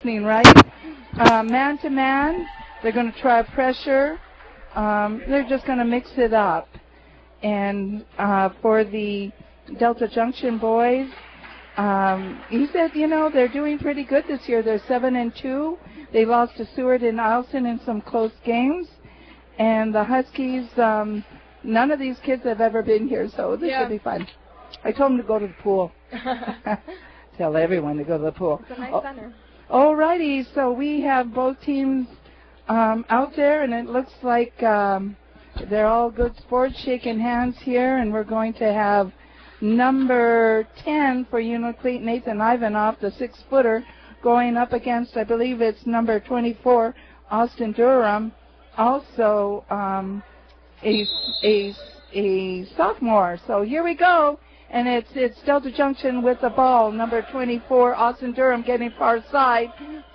listening, right? Man to man, they're going to try pressure. They're just going to mix it up. And for the Delta Junction boys, he said, you know, they're doing pretty good this year. They're 7-2. They lost to Seward and Eielson in some close games. And the Huskies, none of these kids have ever been here, so this should be fun. I told them to go to the pool. Tell everyone to go to the pool. It's a nice center. All righty, so we have both teams out there, and it looks like they're all good sports, shaking hands here, and we're going to have number 10 for Unalakleet, Nathan Ivanoff, the 6-footer, going up against, I believe it's number 24, Austin Durham, also a sophomore. So here we go, and it's Delta Junction with the ball. Number 24, Austin Durham, getting far side.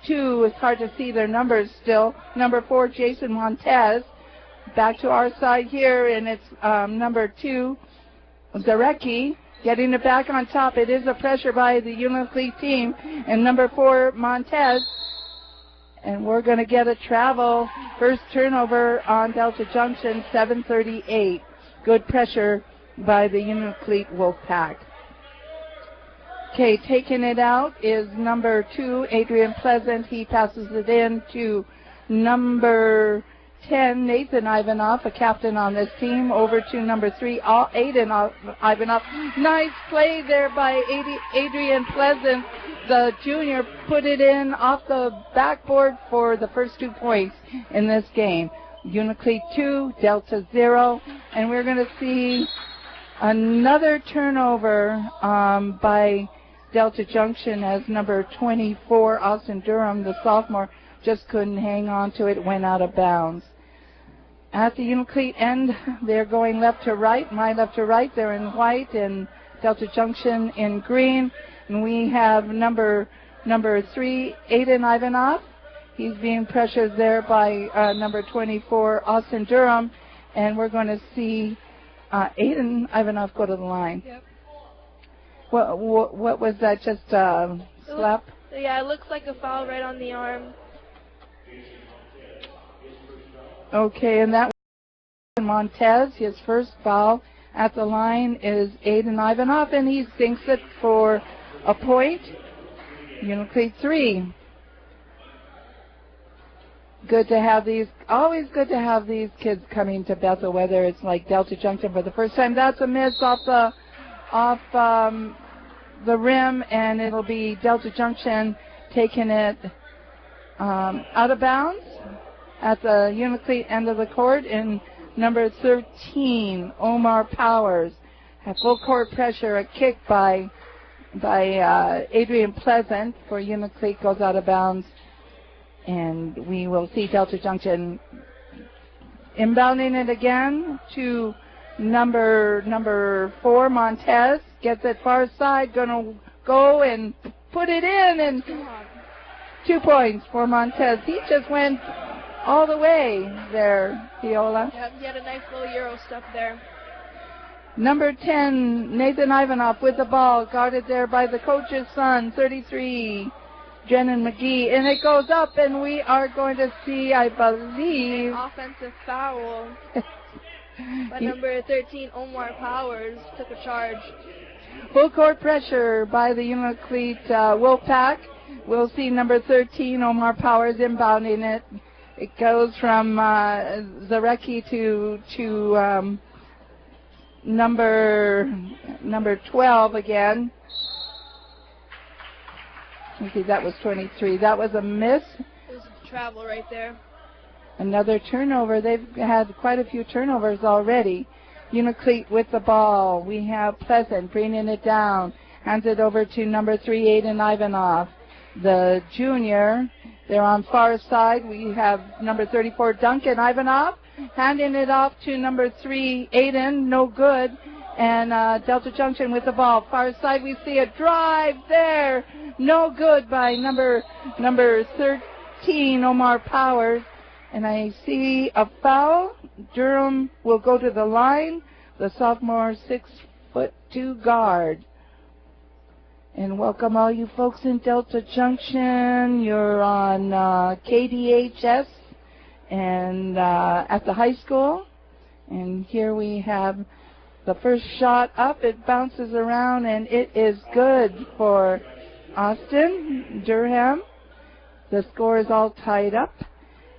2, it's hard to see their numbers still. Number 4, Jason Montez. Back to our side here, and it's number 2, Zarecki, getting it back on top. It is a pressure by the Unalakleet team, and number 4, Montez. And we're going to get a travel. First turnover on Delta Junction, 7:38. Good pressure by the Unalakleet Wolfpack. Okay, taking it out is number 2, Adrian Pleasant. He passes it in to number 10, Nathan Ivanoff, a captain on this team, over to number 3, Aiden Ivanoff. Nice play there by Adrian Pleasant. The junior put it in off the backboard for the first 2 points in this game. Unalakleet 2, Delta 0, and we're going to see another turnover by Delta Junction as number 24, Austin Durham, the sophomore, just couldn't hang on to it, went out of bounds. At the Unalakleet end, they're going left to right, my left to right. They're in white, and Delta Junction in green. And we have number 3, Aiden Ivanoff. He's being pressured there by number 24, Austin Durham. And we're going to see Aiden Ivanoff go to the line. Yep. What was that, just a slap? Yeah, it looks like a foul right on the arm. Okay, and that was Montez. His first foul at the line is Aiden Ivanoff, and he sinks it for a point. Unalakleet 3. Good to have these, always good to have these kids coming to Bethel, whether it's like Delta Junction for the first time. That's a miss off the rim, and it'll be Delta Junction taking it out of bounds at the Unalakleet end of the court. And number 13, Omar Powers, had full court pressure, a kick by Adrian Pleasant for Unalakleet, goes out of bounds, and we will see Delta Junction inbounding it again to number 4, Montez, gets it far side, gonna go and put it in, and 2 points for Montez. He just went all the way there, Viola. Yeah, he had a nice little Euro step there. Number 10, Nathan Ivanoff with the ball, guarded there by the coach's son, 33, Drennan McGee. And it goes up, and we are going to see, I believe, an offensive foul by number 13, Omar Powers, took a charge. Full court pressure by the Unalakleet Wolfpack. We'll see number 13, Omar Powers, inbounding it. It goes from Zarecki to number 12 again. Okay, that was 23. That was a miss. It was a travel right there. Another turnover. They've had quite a few turnovers already. Unalakleet with the ball. We have Pleasant bringing it down. Hands it over to number 3, Aiden Ivanoff, the junior. They're on far side. We have number 34, Duncan Ivanoff, handing it off to number 3, Aiden. No good. And Delta Junction with the ball. Far side, we see a drive there. No good by number 13, Omar Powers. And I see a foul. Durham will go to the line. The sophomore 6'2" guard. And welcome all you folks in Delta Junction. You're on on KDHS and at the high school. And here we have the first shot up. It bounces around, and it is good for Austin Durham. The score is all tied up.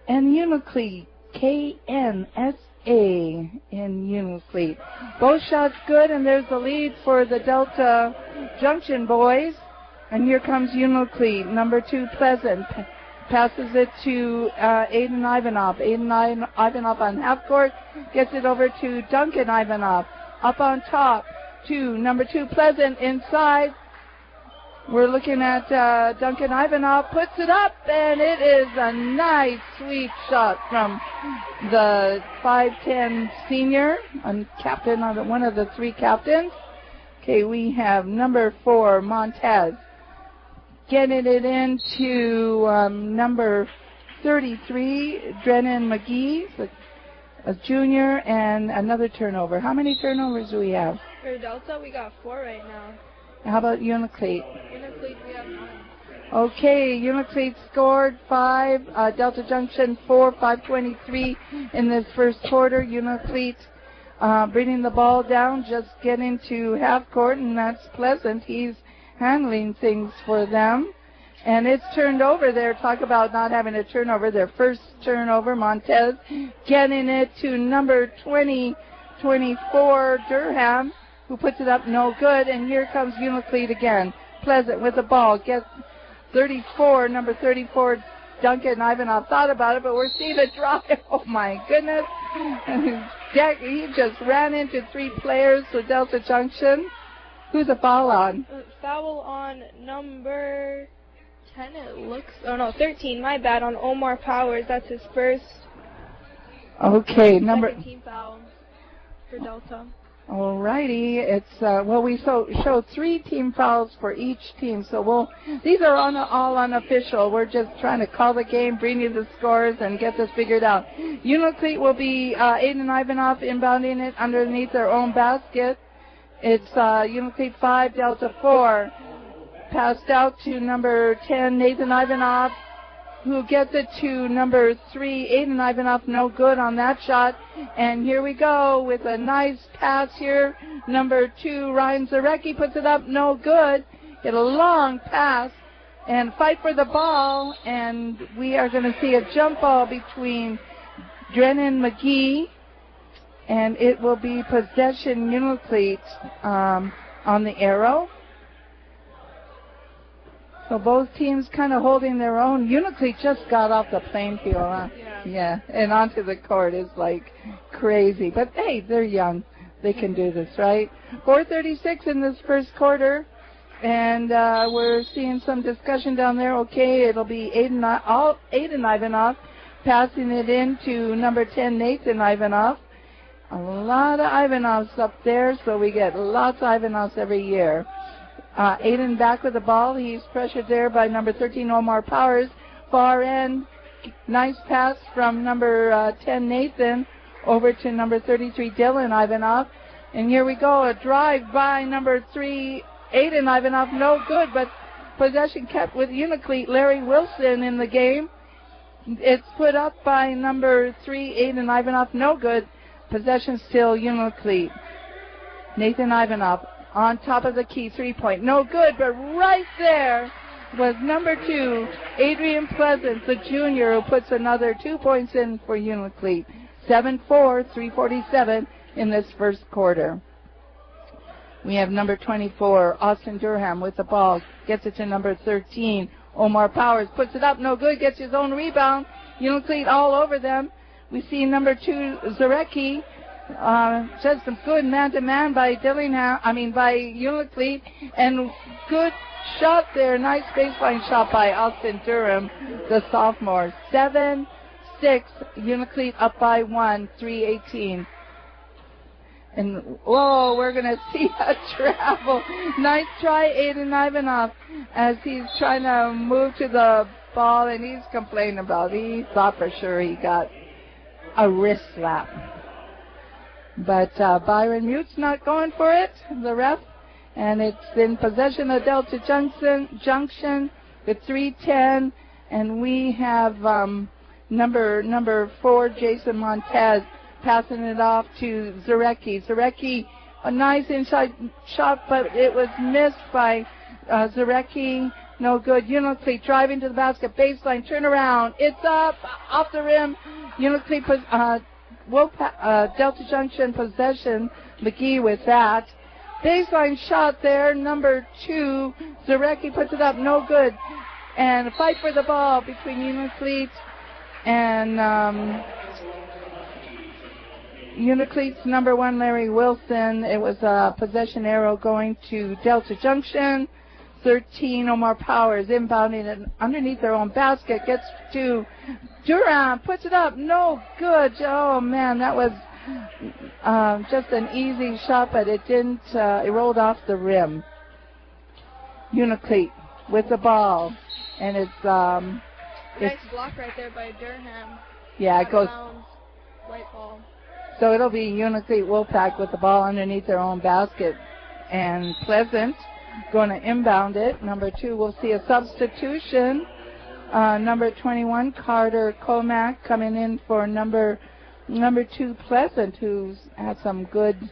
And Unalakleet, KNSA in Unalakleet. Both shots good, and there's the lead for the Delta Junction boys. And here comes Unalakleet, number 2, Pleasant. Passes it to Aiden Ivanov. Aiden Ivanov on half court. Gets it over to Duncan Ivanov. Up on top to number 2, Pleasant inside. We're looking at Duncan Ivanov. Puts it up, and it is a nice, sweet shot from the 5'10 senior, captain, one of the 3 captains. Okay, we have number 4, Montez. Getting it into number 33, Drennan McGee, a junior, and another turnover. How many turnovers do we have? For Delta, we got 4 right now. How about Unalakleet? Unalakleet, we have 9. Okay, Unalakleet scored 5, Delta Junction 4, 5:23 in this first quarter. Unalakleet bringing the ball down, just getting to half court, and that's Pleasant. He's handling things for them. And it's turned over there. Talk about not having a turnover. Their first turnover, Montez getting it to number 24, Durham, who puts it up no good. And here comes Unalakleet again. Pleasant with the ball. Gets 34, number 34, Duncan Ivanov. Thought about it, but we're seeing a drive. Oh, my goodness. He just ran into 3 players for Delta Junction. Who's a foul on? Foul on number 10, it looks. Oh, no, 13. My bad, on Omar Powers. That's his first. Okay, second team foul for Delta. All righty. It's, well, we show 3 team fouls for each team. So these are all unofficial. We're just trying to call the game, bring you the scores, and get this figured out. Unalakleet will be Aiden Ivanov inbounding it underneath their own basket. It's Unalakleet 5, Delta 4. Passed out to number 10, Nathan Ivanov, who gets it to number 3, Aiden Ivanov. No good on that shot. And here we go with a nice pass here. Number 2, Ryan Zarecki puts it up. No good. Get a long pass and fight for the ball. And we are going to see a jump ball between Drennan McGee, and it will be possession Unalakleet on the arrow. So both teams kind of holding their own. Unalakleet just got off the playing field, huh? Yeah, and onto the court is like crazy. But hey, they're young. They can do this, right? 4:36 in this first quarter, and we're seeing some discussion down there. Okay, it'll be Aiden Ivanov passing it in to number 10, Nathan Ivanov. A lot of Ivanovs up there, so we get lots of Ivanovs every year. Aiden back with the ball. He's pressured there by number 13, Omar Powers. Far end. Nice pass from number 10, Nathan, over to number 33, Dylan Ivanov. And here we go. A drive by number 3, Aiden Ivanov. No good, but possession kept with Unalakleet. Larry Wilson in the game. It's put up by number 3, Aiden Ivanov. No good. Possession still Unalakleet. Nathan Ivanov on top of the key, 3-point. No good, but right there was number 2, Adrian Pleasant, the junior, who puts another 2 points in for Unalakleet. 7-4, 3:47 in this first quarter. We have number 24, Austin Durham, with the ball. Gets it to number 13, Omar Powers. Puts it up, no good, gets his own rebound. Unalakleet all over them. We see number 2, Zarecki. Just some good man-to-man by by Unalakleet, and good shot there. Nice baseline shot by Austin Durham, the sophomore. 7-6, Unalakleet up by 1, 3:18. And, whoa, we're going to see a travel. Nice try, Aiden Ivanov, as he's trying to move to the ball, and he's complaining about it. He thought for sure he got a wrist slap. But Byron Mute's not going for it, the ref. And it's in possession of Delta Junction with 3:10 And we have number 4, Jason Montez, passing it off to Zarecki. Zarecki, a nice inside shot, but it was missed by Zarecki. No good. Unalakleet driving to the basket, baseline, turn around. It's up, off the rim. Unalakleet, Delta Junction possession. McGee with that. Baseline shot there, number 2. Zarecki puts it up, no good. And a fight for the ball between Unalakleet and Unalakleet's number 1, Larry Wilson. It was a possession arrow going to Delta Junction. 13, Omar Powers inbounding it underneath their own basket. Gets to Durant, puts it up, no good. Oh man, that was just an easy shot, but it didn't. It rolled off the rim. Unalakleet with the ball, and it's nice block right there by Durham. Yeah, it goes. White ball. So it'll be Unalakleet Wolfpack with the ball underneath their own basket, and Pleasant going to inbound it. Number 2, we'll see a substitution. Number 21, Carter Comack, coming in for number 2, Pleasant, who's had some good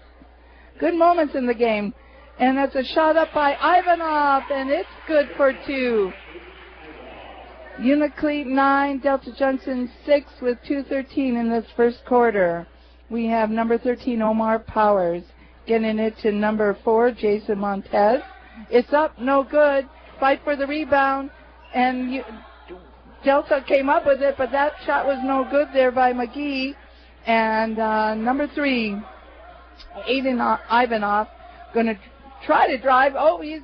moments in the game. And that's a shot up by Ivanov, and it's good for 2. Unalakleet 9, Delta Junction 6 with 2:13 in this first quarter. We have number 13, Omar Powers, getting it to number 4, Jason Montez. It's up, no good. Fight for the rebound, and Delta came up with it, but that shot was no good there by McGee. And number 3, Aiden Ivanov, going to try to drive. Oh, he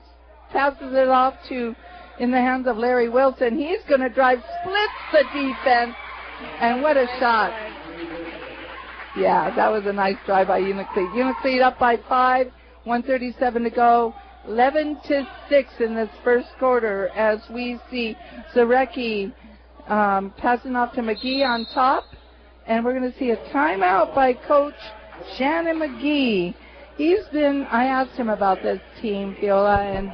passes it off to in the hands of Larry Wilson. He's going to drive, splits the defense, and what a shot. Yeah, that was a nice drive by Unalakleet. Unalakleet up by 5, 1:37 to go. 11-6 in this first quarter as we see Zarecki passing off to McGee on top. And we're going to see a timeout by Coach Shannon McGee. I asked him about this team, Viola, and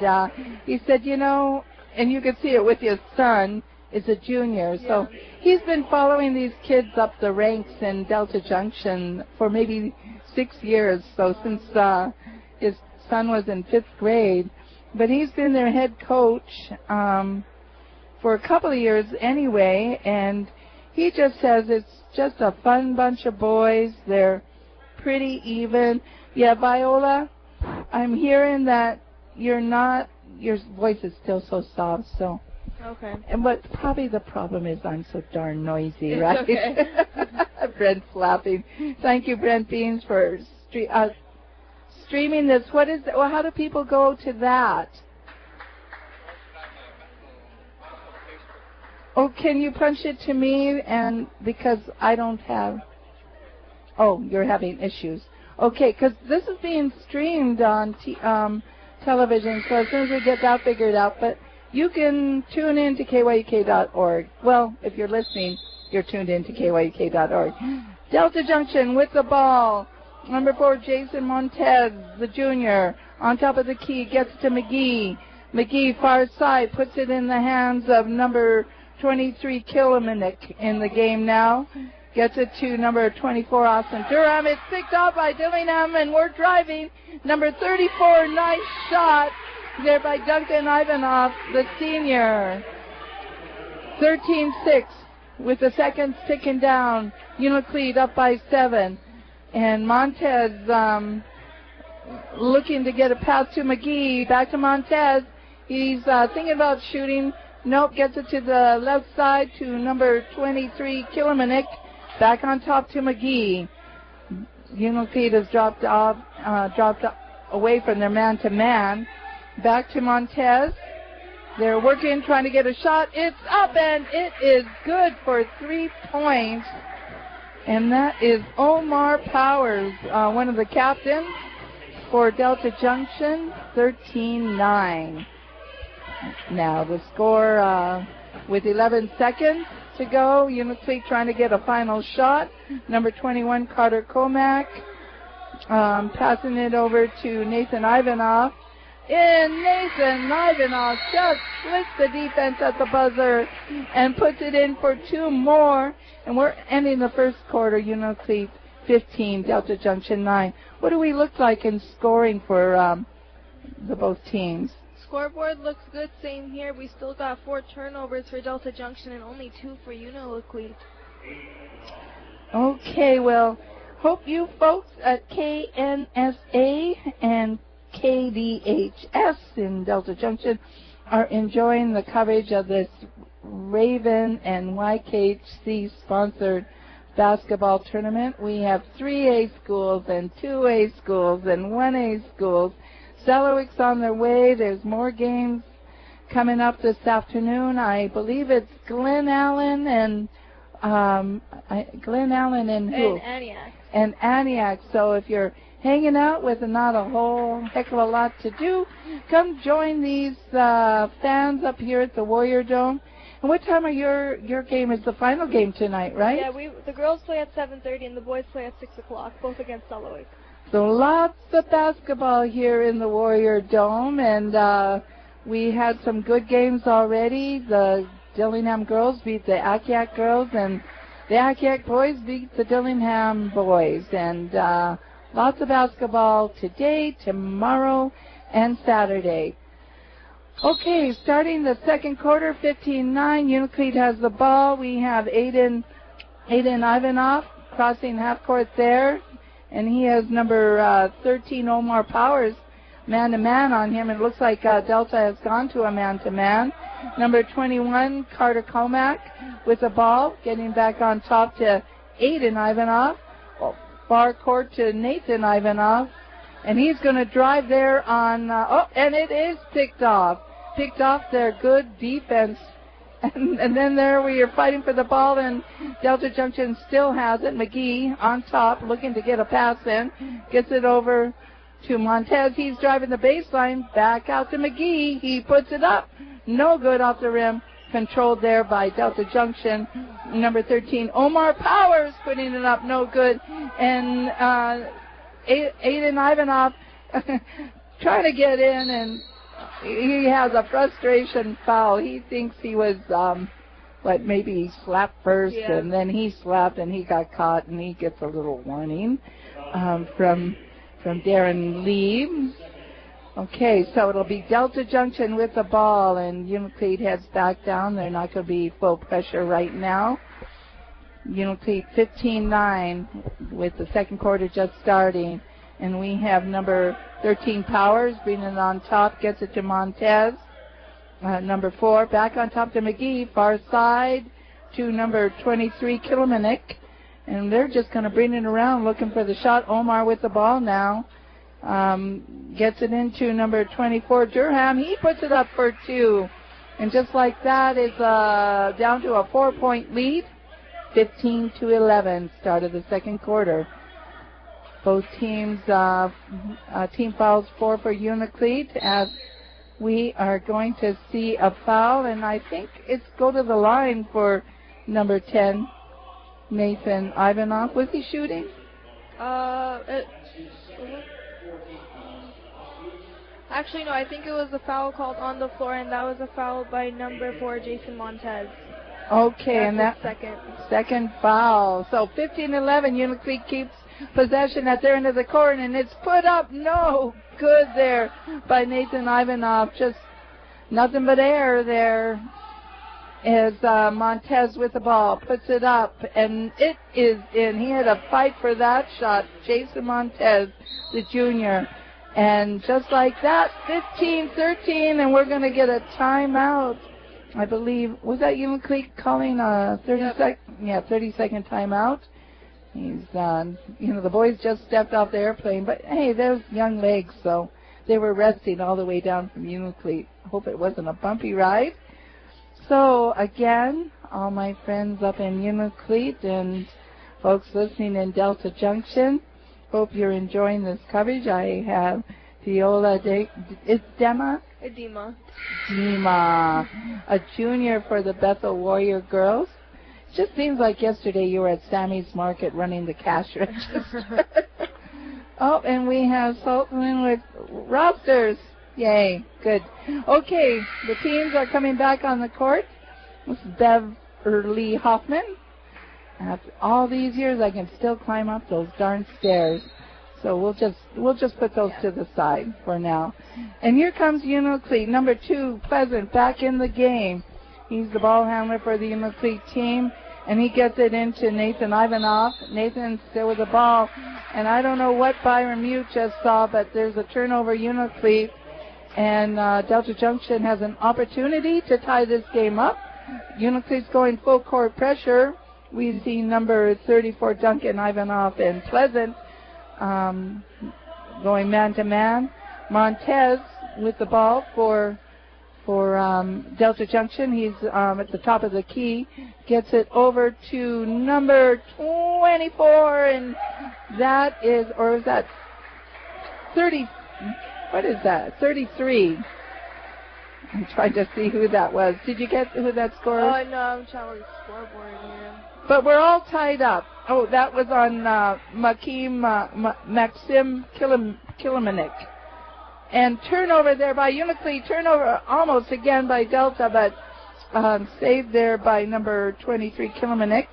he said, and you can see it with his son, is a junior. Yeah. So he's been following these kids up the ranks in Delta Junction for maybe 6 years. So since his son was in 5th grade, but he's been their head coach for a couple of years anyway, and he just says it's just a fun bunch of boys. They're pretty even. Yeah, Viola, I'm hearing that your voice is still so soft, so. Okay. But probably the problem is I'm so darn noisy, it's right? Okay. Brent's laughing. Thank you, Brent Beans, for streaming this. What is that? Well, how do people go to that? Oh, can you punch it to me? And because I don't have. Oh, you're having issues. Okay, because this is being streamed on television, so as soon as we get that figured out, but you can tune in to KYUK.org. Well, if you're listening, you're tuned in to KYUK.org. Delta Junction with the ball. Number 4, Jason Montez, the junior, on top of the key, gets to McGee. McGee, far side, puts it in the hands of number 23, Killimanik in the game now. Gets it to number 24, Austin Durham. It's picked up by Dillingham, and we're driving. Number 34, nice shot there by Duncan Ivanov, the senior. 13-6 with the seconds ticking down. Unalakleet up by 7. And Montez looking to get a pass to McGee. Back to Montez. He's thinking about shooting. Nope, gets it to the left side to number 23, Killimanik. Back on top to McGee. Unalakleet has dropped away from their man-to-man. Back to Montez. They're working, trying to get a shot. It's up, and it is good for 3 points. And that is Omar Powers, one of the captains for Delta Junction, 13-9. Now the score with 11 seconds to go. Unalakleet trying to get a final shot. Number 21, Carter Comack, passing it over to Nathan Ivanov. in. Nathan Ivanov just splits the defense at the buzzer and puts it in for 2 more. And we're ending the first quarter. Unalakleet 15, Delta Junction 9. What do we look like in scoring for the both teams? Scoreboard looks good. Same here. We still got 4 turnovers for Delta Junction and only 2 for Unalakleet. Okay, well, hope you folks at KNSA and KDHS in Delta Junction are enjoying the coverage of this Ravn-YKHC sponsored basketball tournament. We have 3A schools and 2A schools and 1A schools. Sellewick's on their way. There's more games coming up this afternoon. I believe it's Glen Allen and who? And Antioch. And Antioch. So if you're hanging out with not a whole heck of a lot to do, come join these fans up here at the Warrior Dome. And what time are your game? Is the final game tonight, right? Yeah, the girls play at 7:30 and the boys play at 6 o'clock, both against Sellewick. So lots of basketball here in the Warrior Dome, and we had some good games already. The Dillingham girls beat the Akiak girls, and the Akiak boys beat the Dillingham boys. And lots of basketball today, tomorrow, and Saturday. Okay, starting the second quarter, 15-9. Unalakleet has the ball. We have Aiden Ivanov crossing half court there. And he has number 13, Omar Powers, man-to-man on him. It looks like Delta has gone to a man-to-man. Number 21, Carter Comack with the ball, getting back on top to Aiden Ivanov. Far court to Nathan Ivanov. And he's going to drive there on, and it is picked off. Picked off their good defense. And then there we are fighting for the ball, and Delta Junction still has it. McGee on top, looking to get a pass in. Gets it over to Montez. He's driving the baseline. Back out to McGee. He puts it up. No good off the rim. Controlled there by Delta Junction. Number 13, Omar Powers, putting it up. No good. And Aiden Ivanov trying to get in, and he has a frustration foul. He thinks he was, maybe he slapped first, yeah. And then he slapped, and he got caught, and he gets a little warning from Darren Leaves. Okay, so it'll be Delta Junction with the ball, and Unalakleet heads back down. They're not going to be full pressure right now. Unalakleet 15-9 with the second quarter just starting. And we have number 13, Powers, bringing it on top, gets it to Montez. Number 4, back on top to McGee, far side to number 23, Kilmanik. And they're just going to bring it around, looking for the shot. Omar with the ball now. Gets it into number 24, Durham. He puts it up for 2. And just like that, it's down to a 4-point lead. 15-11, start of the second quarter. Both teams, team fouls 4 for Unalakleet, as we are going to see a foul, and I think it's go to the line for number 10, Nathan Ivanov. Was he shooting? Actually, no, I think it was a foul called on the floor, and that was a foul by number 4, Jason Montez. Okay, That's and that second foul. So 15-11, Unalakleet keeps possession at their end of the court, and it's put up. No good there by Nathan Ivanov. Just nothing but air there as Montez with the ball puts it up, and it is in. He had a fight for that shot, Jason Montez, the junior. And just like that, 15-13, and we're going to get a timeout. I believe, was that Unalakleet calling a 30-second timeout? He's, the boys just stepped off the airplane, but hey, there's young legs, so they were resting all the way down from Unalakleet. Hope it wasn't a bumpy ride. So again, all my friends up in Unalakleet and folks listening in Delta Junction, hope you're enjoying this coverage. I have Viola Edema, a junior for the Bethel Warrior girls. It just seems like yesterday you were at Sammy's Market running the cash register. Oh, and we have Sultan with rosters. Yay, good. Okay, the teams are coming back on the court. This is Beverly Hoffman. After all these years, I can still climb up those darn stairs. So we'll just put those to the side for now. And here comes Unalakleet, number 2, Pleasant, back in the game. He's the ball handler for the Unalakleet team, and he gets it into Nathan Ivanov. Nathan's still with the ball, and I don't know what Byron Mute just saw, but there's a turnover Unalakleet, and Delta Junction has an opportunity to tie this game up. Unalakleet's going full court pressure. We see number 34 Duncan Ivanov and Pleasant going man-to-man. Montez with the ball for Delta Junction. He's at the top of the key. Gets it over to number 24, and that is, or is that 30? What is that? 33. I'm trying to see who that was. Did you get who that scorer? Oh, no, I'm trying to look at the scoreboard here. But we're all tied up. Oh, that was on Maxim Kiliminik. And turnover there by Unalakleet. Turnover almost again by Delta, but saved there by number 23 Kiliminik.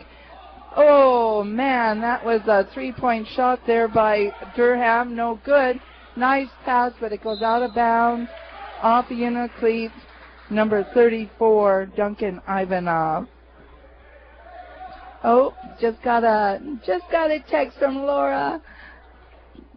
Oh, man, that was a three-point shot there by Durham. No good. Nice pass, but it goes out of bounds off Unalakleet. Number 34, Duncan Ivanov. Oh, just got a text from Laura.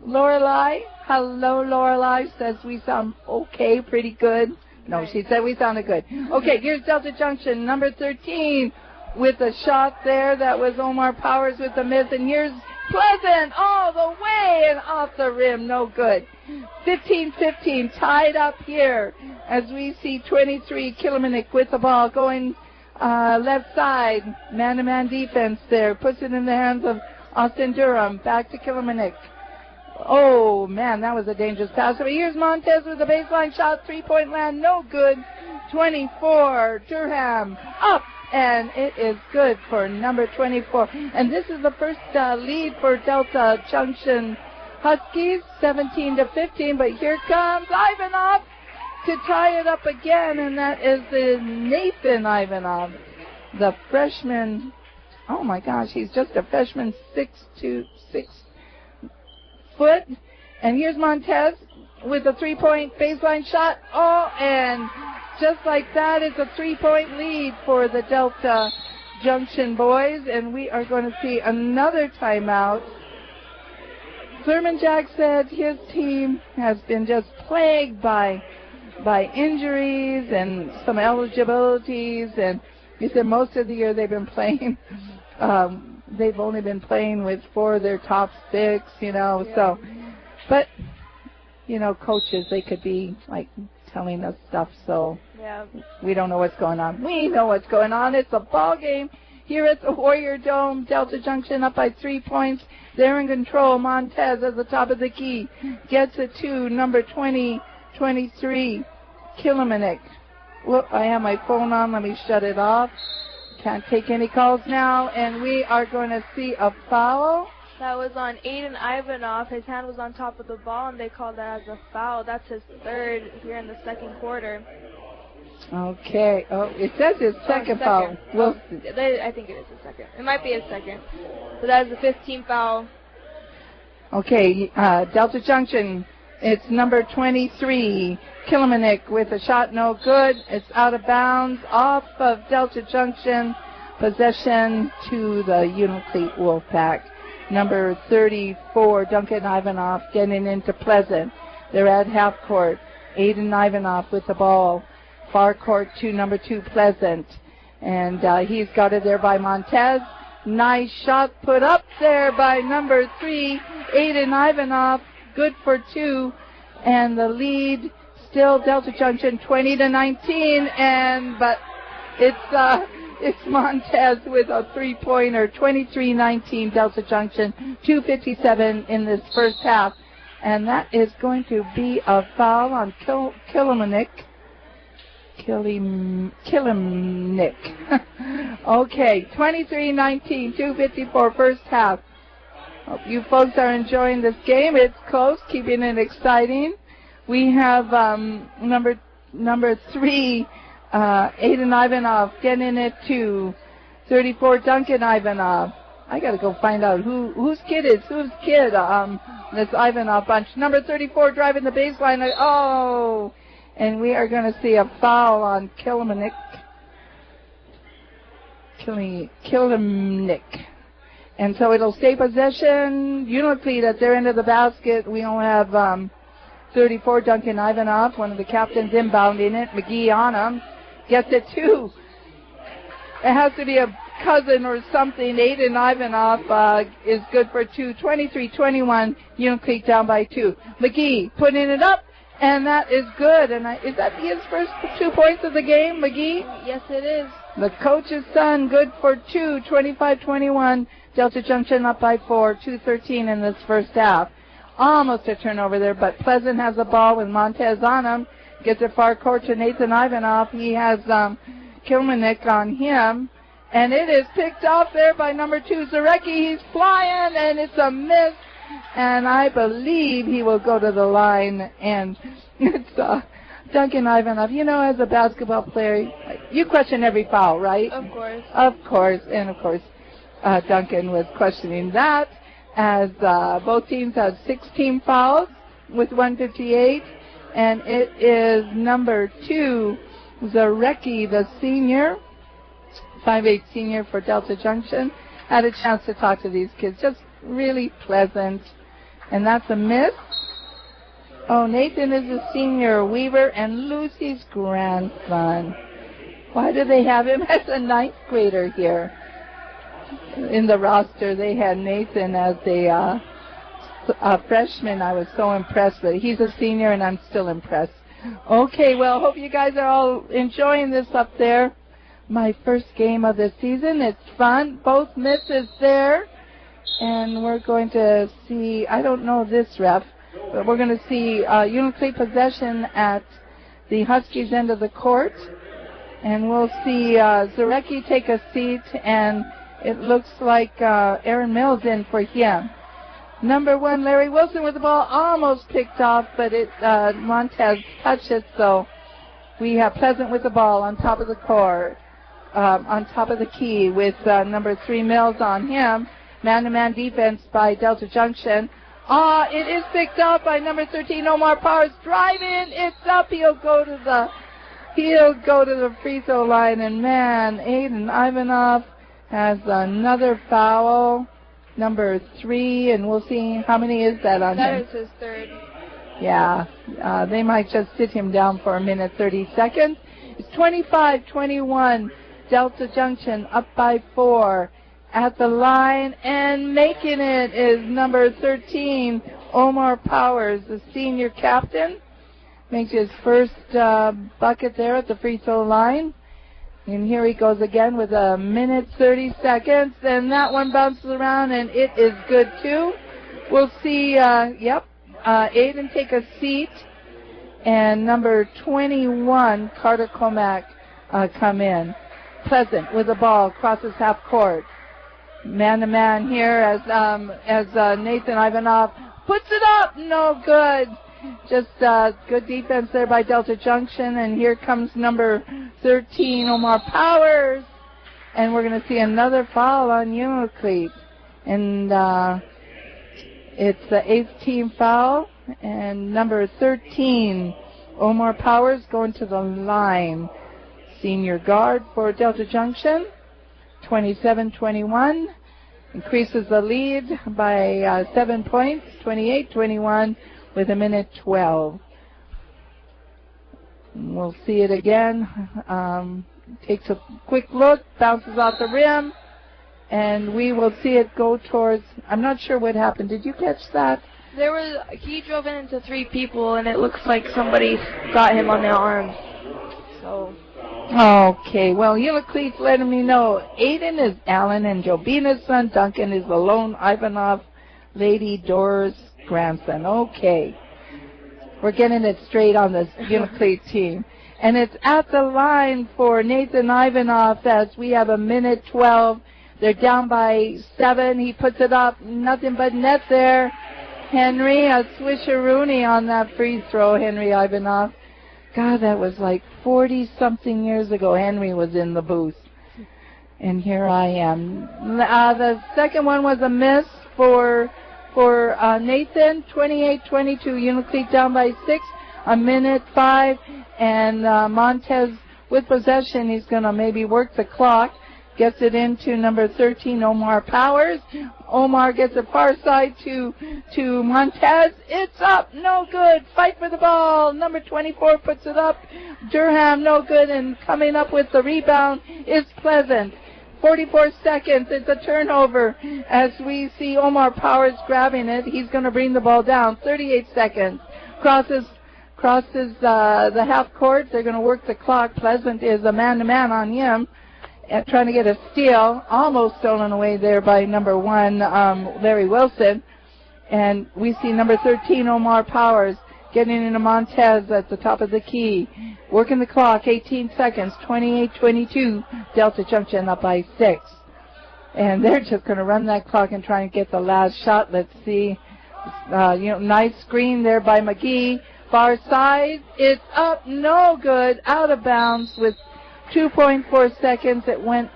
Lorelei. Hello, Lorelei. Says we sound okay, pretty good. No, she said we sounded good. Okay, here's Delta Junction, number 13, with a shot there. That was Omar Powers with the miss. And here's Pleasant all the way and off the rim. No good. 15-15, tied up here as we see 23 Kiliminik with the ball going left side, man-to-man defense there. Puts it in the hands of Austin Durham. Back to Kiliminik. Oh, man, that was a dangerous pass. But here's Montez with a baseline shot. Three-point land, no good. 24, Durham up, and it is good for number 24. And this is the first lead for Delta Junction Huskies, 17-15. But here comes Ivanov to tie it up again, and that is the Nathan Ivanov, the freshman. Oh my gosh, he's just a freshman, 6'2", 6 foot. And here's Montez with a three-point baseline shot. Oh, and just like that, it's a three-point lead for the Delta Junction boys, and we are going to see another timeout. Thurman Jack said his team has been just plagued by injuries and some eligibilities, and he said most of the year they've been playing, they've only been playing with 4 of their top 6, so, but, coaches, they could be, like, telling us stuff, so we don't know what's going on. We know what's going on. It's a ball game here at the Warrior Dome. Delta Junction up by 3 points. They're in control. Montez at the top of the key gets it to number 23, Kiliminik. Look, I have my phone on. Let me shut it off. Can't take any calls now. And we are going to see a foul. That was on Aiden Ivanov. His hand was on top of the ball, and they called that as a foul. That's his third here in the second quarter. Okay. Oh, it says his second foul. Well, I think it is his second. It might be his second. So that is the 15th foul. Okay, Delta Junction. It's number 23, Kiliminik, with a shot no good. It's out of bounds off of Delta Junction. Possession to the Unalakleet Wolfpack. Number 34, Duncan Ivanov, getting into Pleasant. They're at half court. Aiden Ivanov with the ball. Far court to number 2, Pleasant. And he's got it there by Montez. Nice shot put up there by number 3, Aiden Ivanov. Good for 2. And the lead still Delta Junction 20-19. But it's Montez with a three-pointer, 23-19 Delta Junction, 2:57 in this first half. And that is going to be a foul on Kiliminik. Okay, 23-19, 2:54 first half. Hope you folks are enjoying this game. It's close, keeping it exciting. We have number 3, Aiden Ivanov getting it to 34, Duncan Ivanov. I got to go find out whose kid. This Ivanov bunch. Number 34 driving the baseline. And we are going to see a foul on Kilimnik. And so it'll stay possession. Unalakleet at their end of the basket. We only have 34, Duncan Ivanov, one of the captains, inbounding it. McGee on him. Gets it too. It has to be a cousin or something. Aiden Ivanov is good for 2. 23-21. Unalakleet down by 2. McGee putting it up, and that is good. And is that his first 2 points of the game, McGee? Yes, it is. The coach's son, good for 2. 25-21. Delta Junction up by 4. 2:13 in this first half. Almost a turnover there, but Pleasant has the ball with Montez on him. Gets it far court to Nathan Ivanov. He has Kilmanik on him. And it is picked off there by number 2, Zarecki. He's flying, and it's a miss. And I believe he will go to the line. And it's Duncan Ivanov. You know, as a basketball player, you question every foul, right? Of course. Of course. And, of course, Duncan was questioning that, as both teams have 16 fouls with 158. And it is number 2, Zarecki, the senior, 5'8" senior for Delta Junction. Had a chance to talk to these kids. Just really pleasant. And that's a miss. Oh, Nathan is a senior, Weaver and Lucy's grandson. Why do they have him as a 9th grader here? In the roster, they had Nathan as a freshman. I was so impressed, but he's a senior, and I'm still impressed. Okay, well, hope you guys are all enjoying this up there. My first game of the season. It's fun. Both misses there. And we're going to see, I don't know this ref, but we're going to see Unalakleet possession at the Huskies' end of the court. And we'll see Zarecki take a seat, and it looks like Aaron Mills in for him. Number 1, Larry Wilson with the ball, almost picked off, but Montez touched it, so we have Pleasant with the ball on top of the court, on top of the key with number 3, Mills on him. Man-to-man defense by Delta Junction. It is picked up by number 13, Omar Powers, driving. It's up. He'll go to the free throw line, and man, Aiden Ivanov has another foul. Number 3, and we'll see how many is that on him. That is his 3rd. Yeah, they might just sit him down for a minute, 30 seconds. It's 25-21. Delta Junction up by 4. At the line and making it is number 13, Omar Powers, the senior captain. Makes his first bucket there at the free throw line. And here he goes again with a minute, 30 seconds. And that one bounces around, and it is good, too. We'll see, Aiden take a seat. And number 21, Carter Comack, come in. Pleasant with the ball, crosses half court. Man-to-man here as Nathan Ivanov puts it up. No good. Just good defense there by Delta Junction. And here comes number 13, Omar Powers. And we're going to see another foul on Unalakleet. And it's the 8th team foul. And number 13, Omar Powers, going to the line. Senior guard for Delta Junction. 27-21, increases the lead by 7 points, 28-21 with a minute 12. We'll see it again. Takes a quick look, bounces off the rim, and we will see it go towards, I'm not sure what happened. Did you catch that? He drove into 3 people, and it looks like somebody got him on the arm. So... Okay, well, Unalakleet's letting me know Aiden is Alan and Jobina's son. Duncan is the lone Ivanov Lady Dora's grandson. Okay. We're getting it straight on this Unalakleet team. And it's at the line for Nathan Ivanov as we have a minute 12. They're down by 7. He puts it up. Nothing but net there. Henry, a swisheroonie on that free throw, Henry Ivanov. God, that was like 40-something years ago. Henry was in the booth. And here I am. The second one was a miss for Nathan, 28-22. Unalakleet down by 6, 1:05. And Montez with possession. He's going to maybe work the clock. Gets it into number 13, Omar Powers. Omar gets it far side to Montez. It's up, no good. Fight for the ball. Number 24 puts it up. Durham, no good. And coming up with the rebound is Pleasant. 44 seconds. It's a turnover as we see Omar Powers grabbing it. He's going to bring the ball down. 38 seconds. Crosses the half court. They're going to work the clock. Pleasant is a man-to-man on him. Trying to get a steal, almost stolen away there by number 1, Larry Wilson. And we see number 13, Omar Powers, getting into Montez at the top of the key. Working the clock, 18 seconds, 28-22, Delta Junction up by 6. And they're just going to run that clock and try and get the last shot. Let's see. Nice screen there by McGee. Far side, it's up, no good, out of bounds with 2.4 seconds. It went.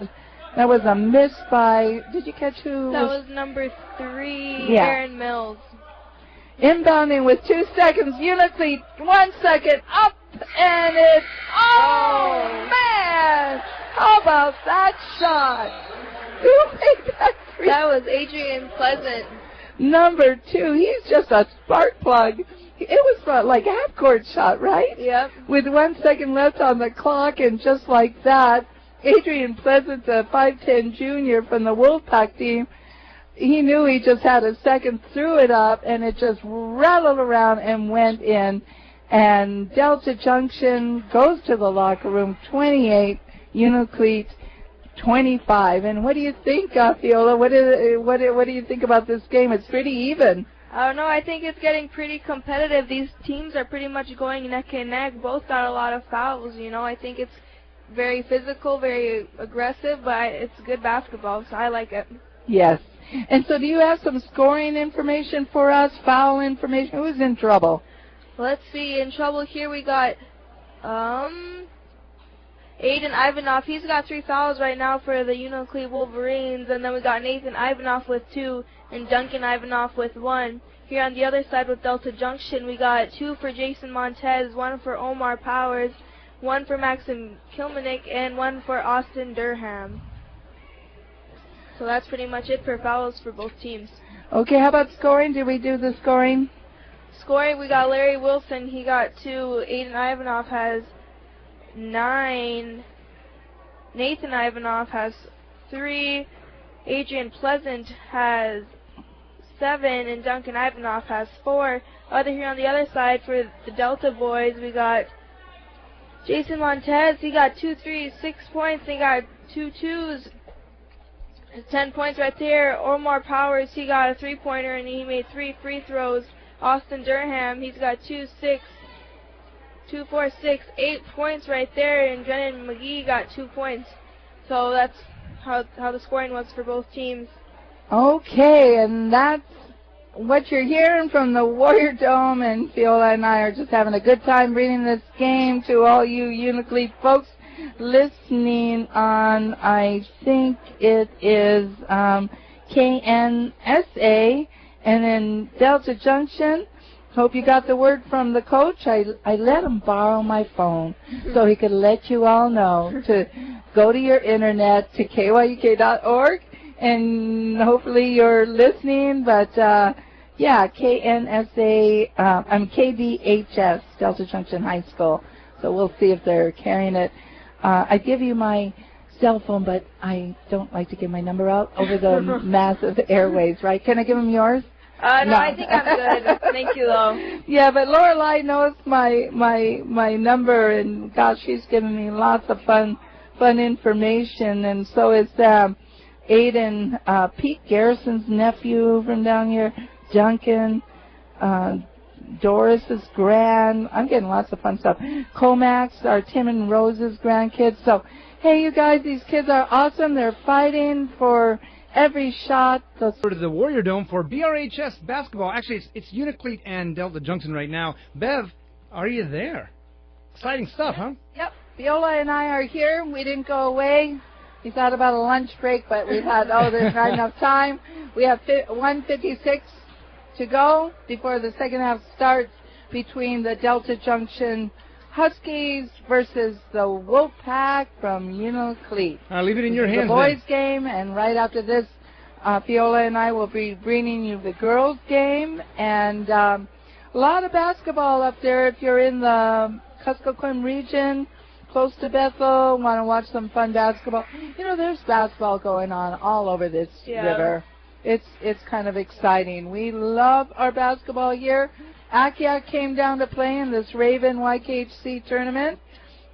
That was a miss by. Did you catch who? That was number 3, Aaron Mills. Inbounding with 2 seconds. Unalakleet, 1 second up, and it's. Oh man! How about that shot? Who made that free? That was Adrian Pleasant. Number 2. He's just a spark plug. It was like a half-court shot, right? Yep. With 1 second left on the clock, and just like that, Adrian Pleasant, a 5'10 junior from the Wolfpack team, he knew he just had a second, threw it up, and it just rattled around and went in. And Delta Junction goes to the locker room, 28, Unalakleet 25. And what do you think, Fiola? What do you think about this game? It's pretty even. I don't know. I think it's getting pretty competitive. These teams are pretty much going neck and neck. Both got a lot of fouls, I think it's very physical, very aggressive, but it's good basketball, so I like it. Yes. And so do you have some scoring information for us, foul information? Who's in trouble? Let's see. In trouble here we got Aiden Ivanov. He's got 3 fouls right now for the Unalakleet Wolverines. And then we got Nathan Ivanov with 2 and Duncan Ivanov with 1. Here on the other side with Delta Junction, we got 2 for Jason Montez, 1 for Omar Powers, 1 for Maxim Kilmanik, and 1 for Austin Durham. So that's pretty much it for fouls for both teams. Okay, how about scoring? Did we do the scoring? Scoring, we got Larry Wilson. He got 2. Aiden Ivanov has 9. Nathan Ivanov has 3. Adrian Pleasant has 7, and Duncan Ivanov has 4. Here on the other side for the Delta boys, we got Jason Montez. He got 2 threes, 6 points. He got 2 twos, 10 points right there. Omar Powers, he got a 3-pointer, and he made 3 free throws. Austin Durham, he's got 2, 4, 6, 8 points right there, and Brennan McGee got 2 points. So that's how the scoring was for both teams. Okay, and that's what you're hearing from the Warrior Dome, and Fiola and I are just having a good time bringing this game to all you Unalakleet folks listening on, I think it is KNSA, and in Delta Junction. Hope you got the word from the coach. I let him borrow my phone so he could let you all know to go to your internet to KYUK.org, and hopefully you're listening. But KNSA, KDHS, Delta Junction High School. So we'll see if they're carrying it. I give you my cell phone, but I don't like to give my number out over the massive airwaves, right? Can I give them yours? No, I think I'm good. Thank you, though. Yeah, but Lorelei knows my number, and gosh, she's giving me lots of fun information, and so is Aiden, Pete Garrison's nephew from down here, Duncan, Doris's grand. I'm getting lots of fun stuff. Comax, our Tim and Rose's grandkids. So, hey, you guys, these kids are awesome. They're fighting for every shot. To the Warrior Dome for BRHS basketball. Actually, it's Unalakleet and Delta Junction right now. Bev, are you there? Exciting stuff, huh? Yep. Viola and I are here. We didn't go away. We thought about a lunch break, but we thought, there's not enough time. We have 1:56 to go before the second half starts between the Delta Junction Huskies versus the Wolfpack from Unalakleet. I'll leave it in your hands. The boys' game, and right after this, Viola and I will be bringing you the girls' game, and a lot of basketball up there if you're in the Kuskokwim region, close to Bethel, want to watch some fun basketball. There's basketball going on all over this river. It's kind of exciting. We love our basketball here. KYUK came down to play in this Ravn-YKHC tournament,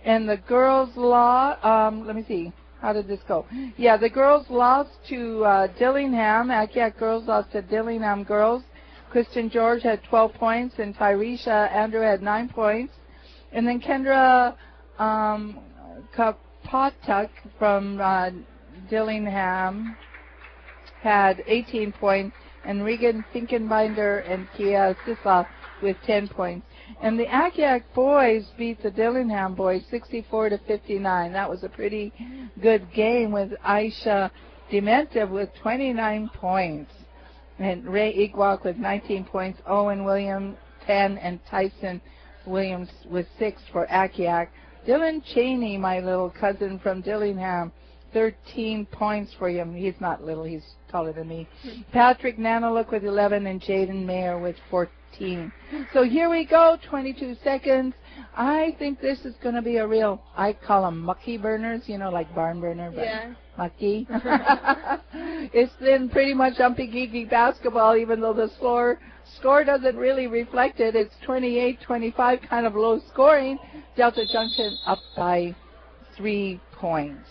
and the girls let me see. How did this go? Yeah, the girls lost to Dillingham. KYUK girls lost to Dillingham girls. Kristen George had 12 points, and Tyresha Andrew had 9 points. And then Kendra Kapatuk from Dillingham had 18 points, and Regan Finkenbinder and Kia Sisla with 10 points. And the KYUK boys beat the Dillingham boys 64-59. That was a pretty good game with Aisha Dementive with 29 points. And Ray Igwak with 19 points, Owen Williams 10, and Tyson Williams with 6 for KYUK. Dylan Cheney, my little cousin from Dillingham, 13 points for him. He's not little, he's taller than me. Patrick Nanoluk with 11, and Jaden Mayer with 14. So here we go, 22 seconds. I think this is going to be a real, I call them mucky burners, like barn burner, but mucky. It's been pretty much umpy-geeky basketball, even though the score doesn't really reflect it. It's 28-25, kind of low scoring. Delta Junction up by 3 points.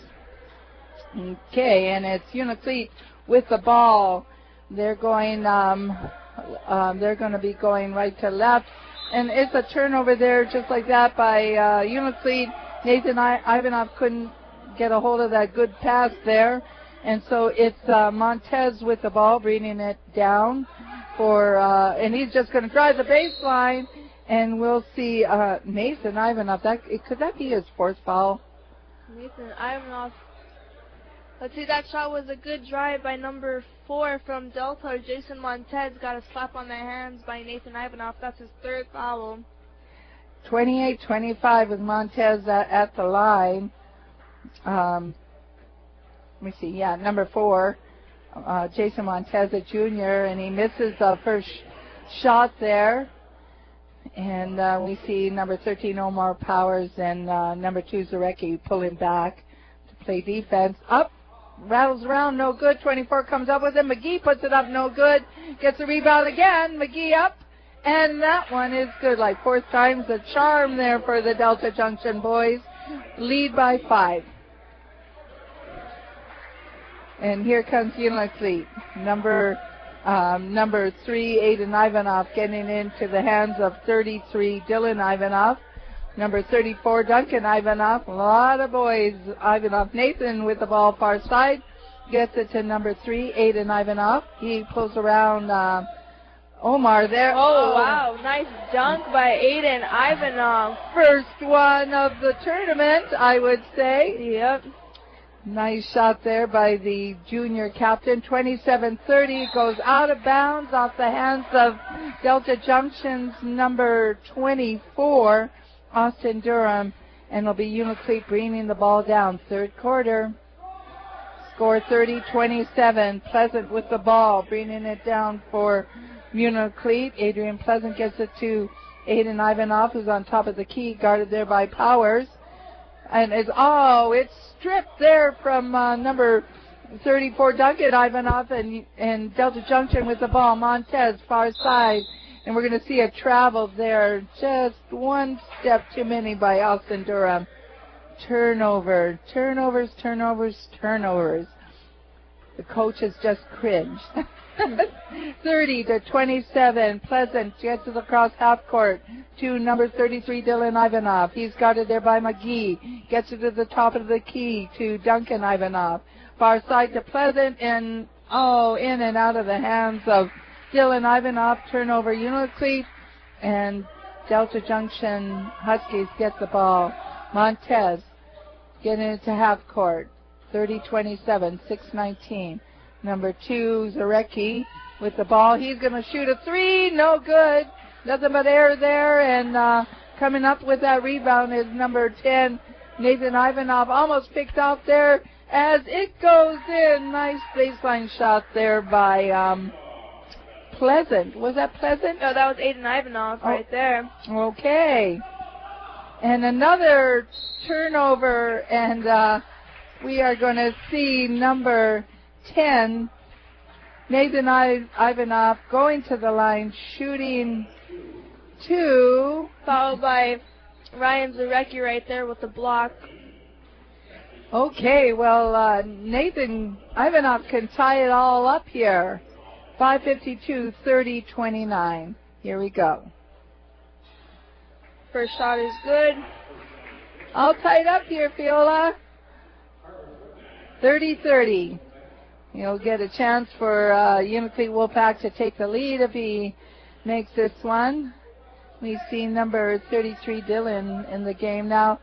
Okay, and it's Unalakleet with the ball. They're going to be going right to left, and it's a turnover there, just like that, by Unalakleet. Nathan Ivanov couldn't get a hold of that good pass there, and so it's Montez with the ball, bringing it down for, and he's just going to drive the baseline, and we'll see Nathan Ivanov. Could that be his fourth foul? Nathan Ivanov. Let's see, that shot was a good drive by number 4 from Delta. Jason Montez got a slap on the hands by Nathan Ivanov. That's his third foul. 28-25 with Montez at the line. Let me see. Yeah, number 4, Jason Montez, a junior, and he misses the first shot there. And we see number 13, Omar Powers, and number 2, Zareki, pulling back to play defense. Up. Rattles around, no good. 24 comes up with it. McGee puts it up, no good. Gets a rebound again. McGee up. And that one is good. Like 4th time's a charm there for the Delta Junction boys. Lead by 5. And here comes Unalakleet. Number 3, Aiden Ivanov, getting into the hands of 33, Dylan Ivanov. Number 34, Duncan Ivanov. A lot of boys. Ivanov. Nathan with the ball far side. Gets it to number 3, Aiden Ivanov. He pulls around Omar there. Oh, wow. Nice dunk by Aiden Ivanov. First one of the tournament, I would say. Yep. Nice shot there by the junior captain. 27-30. Goes out of bounds off the hands of Delta Junction's number 24. Austin Durham, and it'll be Unalakleet bringing the ball down. Third quarter. Score 30-27. Pleasant with the ball, bringing it down for Unalakleet. Adrian Pleasant gets it to Aiden Ivanov, who's on top of the key, guarded there by Powers. And it's stripped there from number 34, Duncan Ivanov, and Delta Junction with the ball. Montez, far side. And we're going to see a travel there. Just one step too many by Austin Durham. Turnovers. The coaches just cringed. 30-27. Pleasant gets it across half court to number 33, Dylan Ivanov. He's guarded there by McGee. Gets it to the top of the key to Duncan Ivanov. Far side to Pleasant, and Oh, in and out of the hands of Dylan Ivanov. Turnover Unalakleet, and Delta Junction Huskies get the ball. Montez getting it to half court. 30-27, 6:19. Number 2, Zarecki with the ball. He's going to shoot a three. No good. Nothing but air there. And coming up with that rebound is number 10, Nathan Ivanov. Almost picked off there as it goes in. Nice baseline shot there by Pleasant. Was that Pleasant? No, that was Aiden Ivanov right there. Okay. And another turnover, and we are going to see number 10, Nathan Ivanov, going to the line, shooting 2. Followed by Ryan Zarecki right there with the block. Okay, well, Nathan Ivanov can tie it all up here. 5:52, 30-29. Here we go. First shot is good. All tied up here, Fiola. 30-30. He'll get a chance for Unalakleet Wolfpack to take the lead if he makes this one. We see number 33, Dylan, in the game now.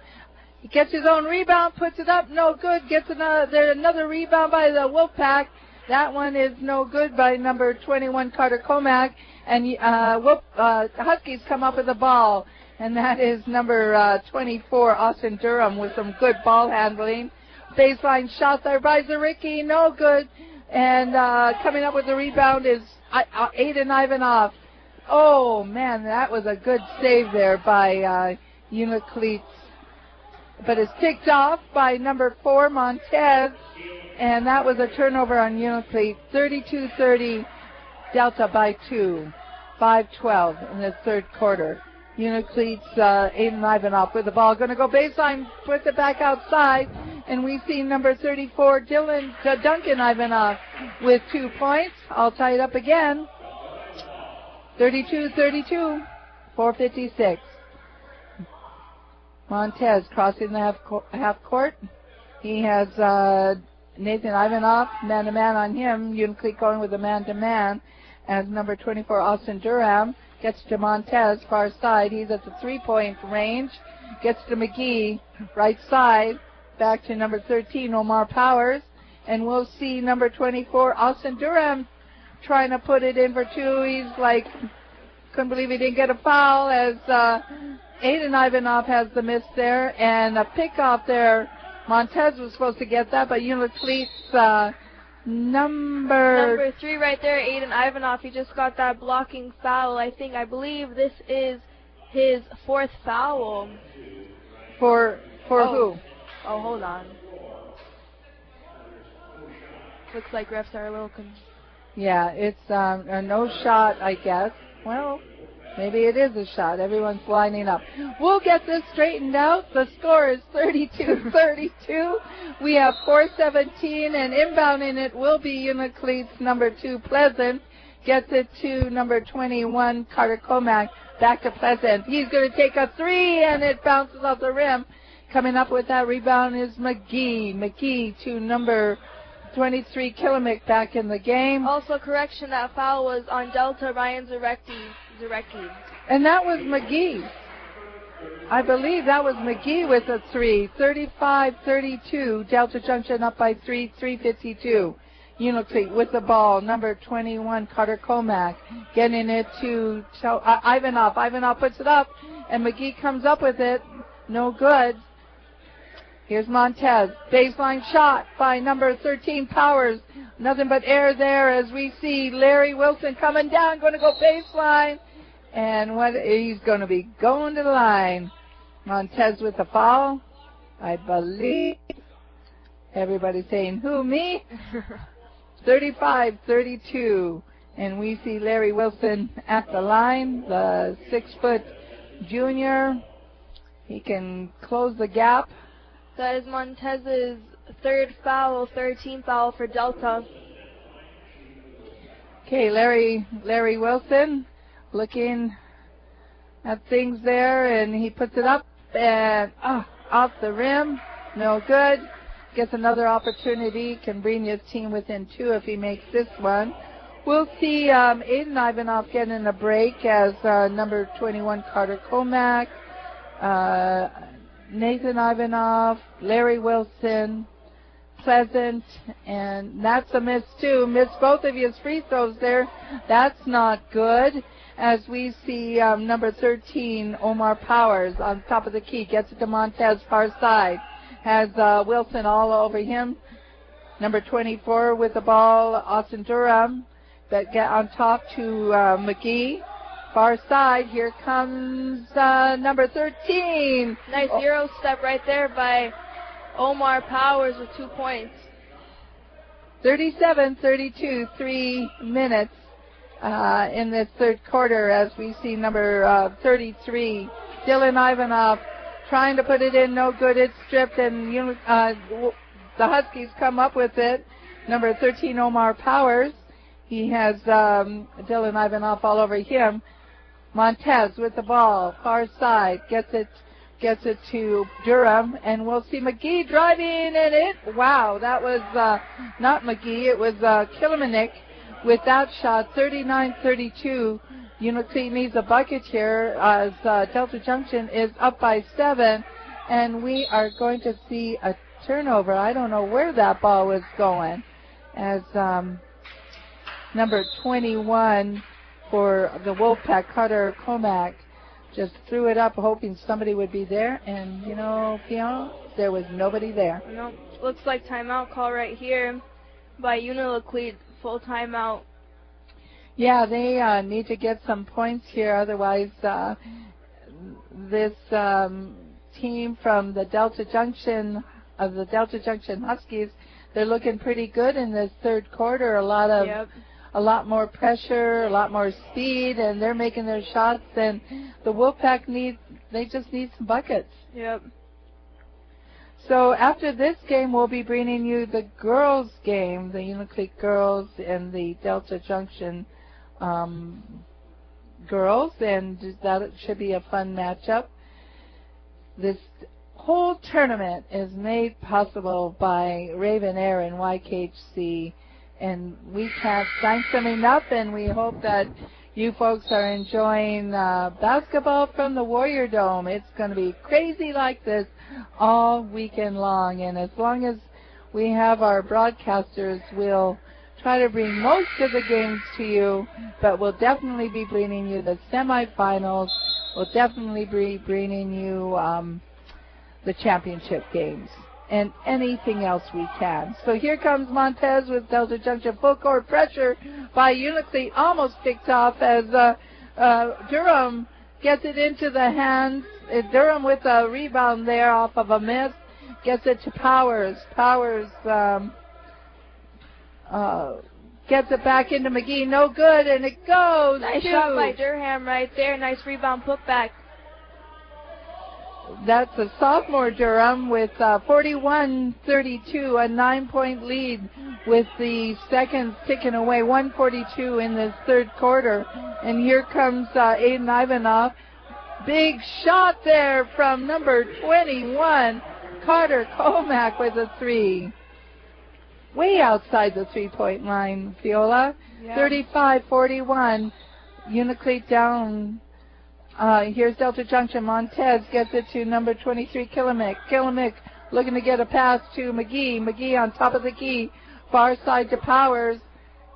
He gets his own rebound, puts it up, no good. Gets another rebound by the Wolfpack. That one is no good by number 21, Carter Comack. And Huskies come up with the ball. And that is number 24, Austin Durham, with some good ball handling. Baseline shot there by Zarecki, no good. And coming up with the rebound is Aiden Ivanov. Oh, man, that was a good save there by Unalakleet. But it's picked off by number 4, Montez. And that was a turnover on Unalakleet. 32-30, Delta by 2. 5:12 in the third quarter. Unalakleet's Aiden Ivanov with the ball. Going to go baseline, puts it back outside. And we see number 34, Duncan Ivanov with 2 points. All tied up again. 32-32, 4:56. Montez crossing the half court. He has Nathan Ivanov, man-to-man on him. Unalakleet going with a man-to-man. As number 24, Austin Durham, gets to Montez, far side. He's at the three-point range. Gets to McGee, right side. Back to number 13, Omar Powers. And we'll see number 24, Austin Durham, trying to put it in for 2. He's like, couldn't believe he didn't get a foul, as Aiden Ivanov has the miss there. And a pick-off there. Montez was supposed to get that, but Unalakleet's number 3 right there, Aiden Ivanov. He just got that blocking foul. I believe this is his 4th foul. For who? Oh, hold on. Looks like refs are a little Yeah, it's a no shot, I guess. Well, maybe it is a shot. Everyone's lining up. We'll get this straightened out. The score is 32-32. We have 4:17, and inbounding it will be Unalakleet's number 2, Pleasant. Gets it to number 21, Carter Comack. Back to Pleasant. He's going to take a 3, and it bounces off the rim. Coming up with that rebound is McGee. McGee to number 23, Kilimick, back in the game. Also, correction, that foul was on Delta, Ryan Zarecki. And that was McGee. I believe that was McGee with a 3. 35-32. Delta Junction up by 3. 3:52. Unalakleet with the ball. Number 21, Carter Comack, getting it to Ivanov. Ivanov puts it up, and McGee comes up with it. No good. Here's Montez. Baseline shot by number 13, Powers. Nothing but air there as we see Larry Wilson coming down, going to go baseline. And he's going to be going to the line. Montez with the foul, I believe. Everybody's saying, who, me? 35-32. And we see Larry Wilson at the line, the 6-foot junior. He can close the gap. That is Montez's 3rd foul, 13th foul for Delta. Okay, Larry Wilson looking at things there, and he puts it up and off the rim. No good. gets another opportunity, can bring his team within 2 if he makes this one. We'll see Aiden Ivanov getting a break as number 21 Carter Comack, Nathan Ivanov, Larry Wilson, Pleasant, and that's a miss too. Missed both of his free throws there. That's not good. As we see number 13, Omar Powers, on top of the key, gets it to Montez, far side. Has Wilson all over him. Number 24 with the ball, Austin Durham, that get on top to McGee. Far side, here comes number 13. Nice Euro step right there by Omar Powers with 2 points. 37-32, 3 minutes in this third quarter as we see number 33, Dylan Ivanov, trying to put it in, no good, it's stripped, and the Huskies come up with it. Number 13, Omar Powers, he has Dylan Ivanov all over him. Montez with the ball, far side, gets it to Durham, and we'll see McGee driving, and wow, that was not McGee, it was Kilimanik with that shot. 39-32. Unalakleet needs a bucket here as Delta Junction is up by 7, and we are going to see a turnover. I don't know where that ball was going, as number 21 for the Wolfpack, Carter Comack, just threw it up hoping somebody would be there, and Fiona, there was nobody there. No, looks like timeout call right here by Unalakleet, full timeout. Yeah, they need to get some points here, otherwise this team from the Delta Junction Huskies, they're looking pretty good in this third quarter. A lot more pressure, a lot more speed, and they're making their shots. And the Wolfpack they just need some buckets. Yep. So after this game, we'll be bringing you the girls' game, the Unalakleet girls and the Delta Junction girls, and that should be a fun matchup. This whole tournament is made possible by Ravn-YKHC, and we can't thank them enough, and we hope that you folks are enjoying basketball from the Warrior Dome. It's going to be crazy like this all weekend long, and as long as we have our broadcasters, we'll try to bring most of the games to you, but we'll definitely be bringing you the semifinals. We'll definitely be bringing you the championship games and anything else we can. So here comes Montez with Delta Junction. Full court pressure by Unalakleet, almost picked off as Durham gets it into the hands. Durham with a rebound there off of a miss. Gets it to Powers. Powers gets it back into McGee. No good, and it goes. Nice shot by Durham right there. Nice rebound putback. That's a sophomore Durham with 41-32, a 9-point lead with the seconds ticking away, 142 in this third quarter. And here comes Aiden Ivanov. Big shot there from number 21, Carter Comack with a three. Way outside the three-point line, Viola. Yeah. 35-41, Unalakleet down. Here's Delta Junction. Montez gets it to number 23, Kilimanik. Kilimanik looking to get a pass to McGee. McGee on top of the key. Far side to Powers.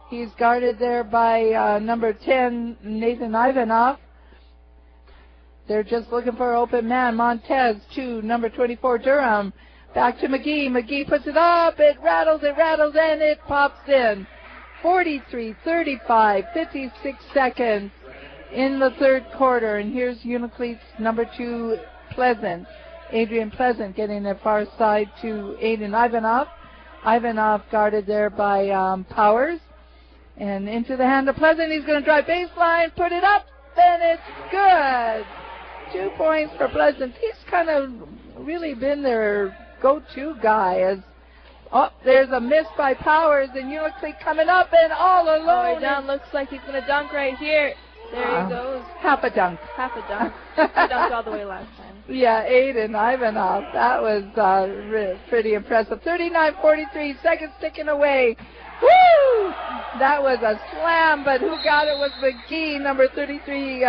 He's guarded there by number 10, Nathan Ivanov. They're just looking for an open man. Montez to number 24, Durham. Back to McGee. McGee puts it up. It rattles, and it pops in. 43-35, 56 seconds in the third quarter. And here's Unalakleet's number 2, Pleasant. Adrian Pleasant getting the far side to Aiden Ivanov. Ivanov guarded there by Powers. And into the hand of Pleasant. He's going to drive baseline, put it up, and it's good. 2 points for Pleasant. He's kind of really been their go-to guy. There's a miss by Powers, and Unalakleet coming up and all alone. Down, looks like he's going to dunk right here. There he goes. Half a dunk. He dunked all the way last time. Yeah, Aiden Ivanov. That was pretty impressive. 39-43, seconds ticking away. Woo! That was a slam, but who got it was McGee, number 33.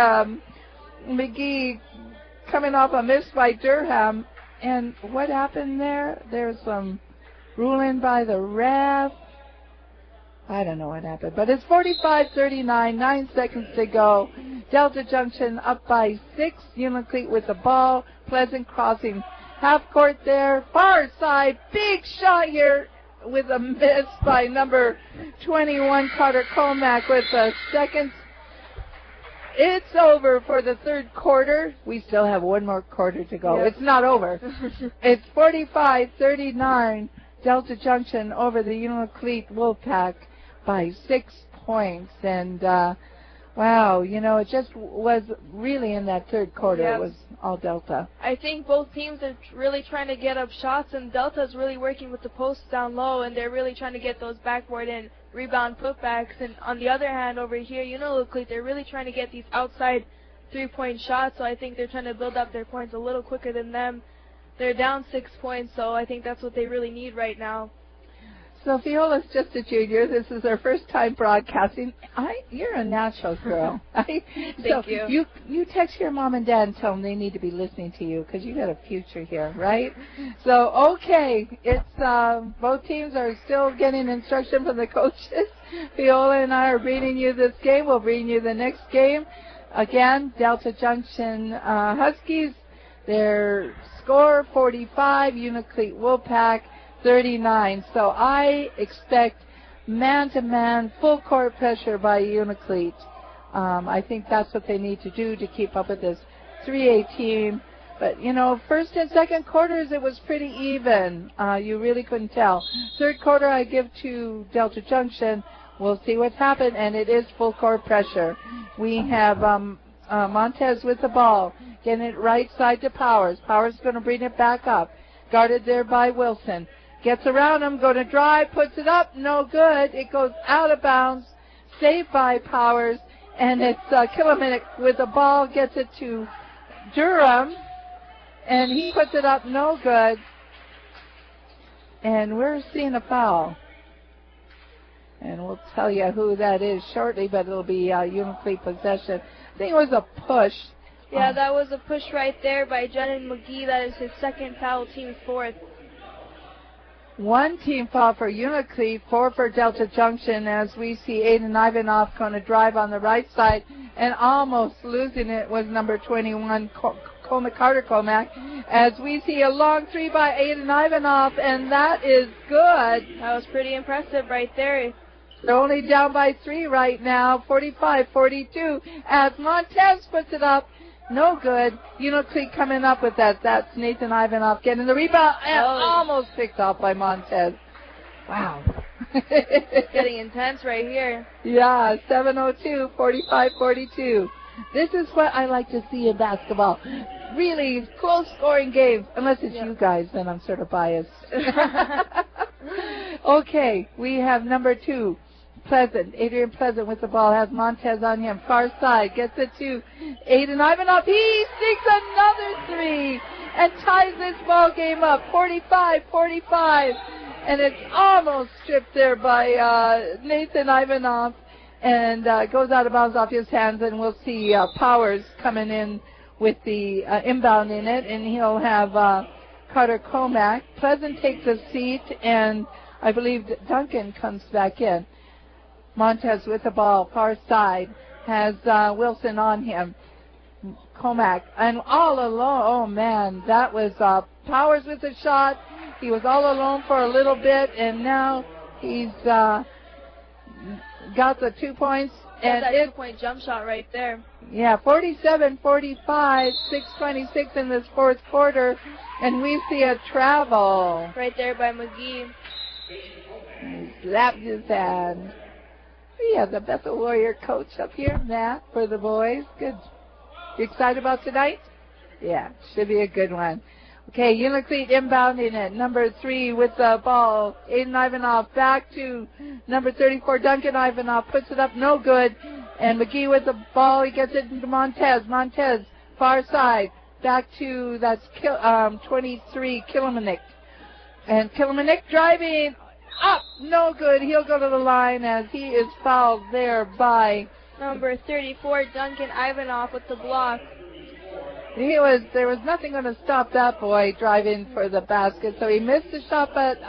McGee coming off a miss by Durham. And what happened there? There's some ruling by the ref. I don't know what happened, but it's 45-39, 9 seconds to go. Delta Junction up by 6. Unalakleet with the ball. Pleasant crossing half court there. Far side, big shot here with a miss by number 21, Carter Comack with a second. It's over for the third quarter. We still have one more quarter to go. Yep. It's not over. It's 45-39. Delta Junction over the Unalakleet Wolfpack by 6 points. And, wow, you know, it just was really in that third quarter. Yep. It was all Delta. I think both teams are really trying to get up shots, and Delta's really working with the posts down low, and they're really trying to get those backboard and rebound putbacks. And on the other hand, over here, Unalakleet, they're really trying to get these outside three-point shots, so I think they're trying to build up their points a little quicker than them. They're down 6 points, so I think that's what they really need right now. So Fiola's just a junior. This is her first time broadcasting. You're a natural girl. Thank you. You text your mom and dad and tell them they need to be listening to you because you got a future here, right? So, okay, it's both teams are still getting instruction from the coaches. Fiola and I are bringing you this game. We'll bring you the next game. Again, Delta Junction Huskies, their score 45, Unalakleet Wolfpack 39. So I expect man-to-man, full-court pressure by Unalakleet. I think that's what they need to do to keep up with this 3A team. But, you know, first and second quarters, it was pretty even. You really couldn't tell. Third quarter, I give to Delta Junction. We'll see what's happened, and it is full-court pressure. We have Montez with the ball, getting it right side to Powers. Powers is going to bring it back up. Guarded there by Wilson. Gets around him, going to drive, puts it up, no good. It goes out of bounds, saved by Powers, and it's Killiman with the ball, gets it to Durham, and he puts it up, no good. And we're seeing a foul. And we'll tell you who that is shortly, but it'll be Unalakleet possession. I think it was a push. Yeah, that was a push right there by Jennon McGee. That is his second foul, team's fourth. One team foul for Unalakleet, 4 for Delta Junction, as we see Aiden Ivanov going to drive on the right side, and almost losing it was number 21, Carter Comack, as we see a long three by Aiden Ivanov, and that is good. That was pretty impressive right there. They're only down by 3 right now, 45-42, as Montez puts it up. No good. Unalakleet coming up with that. That's Nathan Ivanov getting the rebound and almost picked off by Montez. Wow. It's getting intense right here. Yeah, 7:02, 45-42. This is what I like to see in basketball. Really close scoring games. Unless it's you guys, then I'm sort of biased. Okay, we have number 2. Pleasant, Adrian Pleasant with the ball, has Montez on him, far side, gets it to Aiden Ivanov, he sneaks another 3 and ties this ball game up, 45-45, and it's almost stripped there by Nathan Ivanov, and goes out of bounds off his hands, and we'll see Powers coming in with the inbound in it, and he'll have Carter Comack. Pleasant takes a seat, and I believe Duncan comes back in. Montez with the ball, far side, has Wilson on him. Comack, and all alone, oh man, that was Powers with the shot. He was all alone for a little bit, and now he's got the 2 points. And that 2-point jump shot right there. Yeah, 47-45, 6:26 in this fourth quarter, and we see a travel. Right there by McGee. He slapped his hand. We have the Bethel Warrior coach up here, Matt, for the boys. Good. You excited about tonight? Yeah, should be a good one. Okay, Unalakleet inbounding it. Number 3 with the ball. Aiden Ivanov back to number 34, Duncan Ivanov. Puts it up, no good. And McGee with the ball. He gets it into Montez. Montez, far side. back to, that's 23, Killimanik. And Killimanik driving up, no good. He'll go to the line as he is fouled there by number 34, Duncan Ivanov with the block. There was nothing going to stop that boy driving for the basket. So he missed the shot, but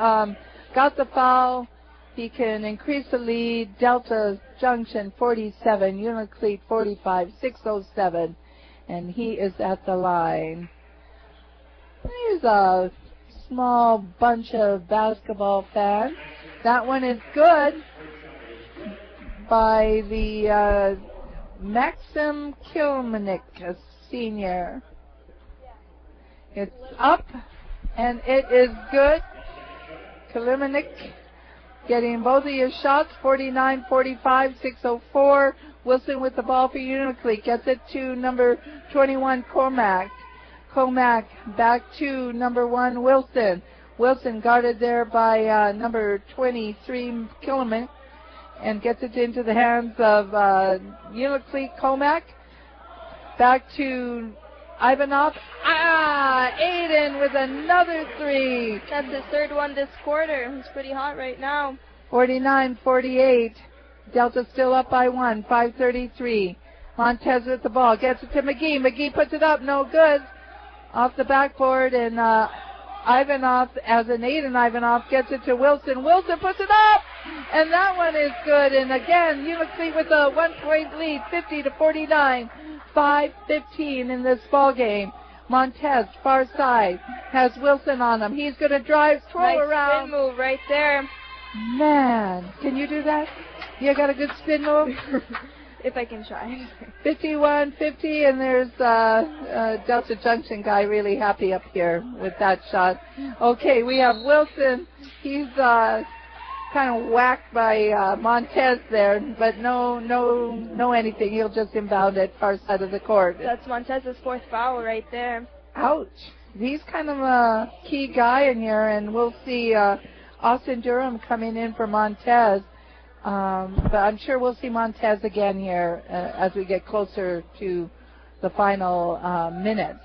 got the foul. He can increase the lead. Delta Junction 47, Unalakleet 45, 6:07. And he is at the line. Here's a small bunch of basketball fans. That one is good by the Maxim Kilmanik, a senior. It's up, and it is good. Kilmanik getting both of your shots, 49-45, 6:04. Wilson with the ball for Unalakleet. Gets it to number 21, Cormac. Cormac back to number 1, Wilson. Wilson guarded there by number 23, Killiman, and gets it into the hands of Unalakleet. Cormac back to Ivanov. Aiden with another three. That's his third one this quarter. He's pretty hot right now. 49-48. Delta still up by 1. 5:33. Montez with the ball. Gets it to McGee. McGee puts it up. No good. Off the backboard, and Ivanov, as an Aiden Ivanov, gets it to Wilson. Wilson puts it up, and that one is good. And again, Unalakleet with a 1-point lead, 50-49. 5:15 in this ball game. Montez, far side, has Wilson on him. He's going to drive, throw nice around. Spin move right there. Man, can you do that? You got a good spin move? If I can try. 51-50, and there's Delta Junction guy really happy up here with that shot. Okay, we have Wilson. He's kind of whacked by Montez there, but no anything. He'll just inbound it far side of the court. That's Montez's fourth foul right there. Ouch. He's kind of a key guy in here, and we'll see Austin Durham coming in for Montez. But I'm sure we'll see Montez again here as we get closer to the final minutes.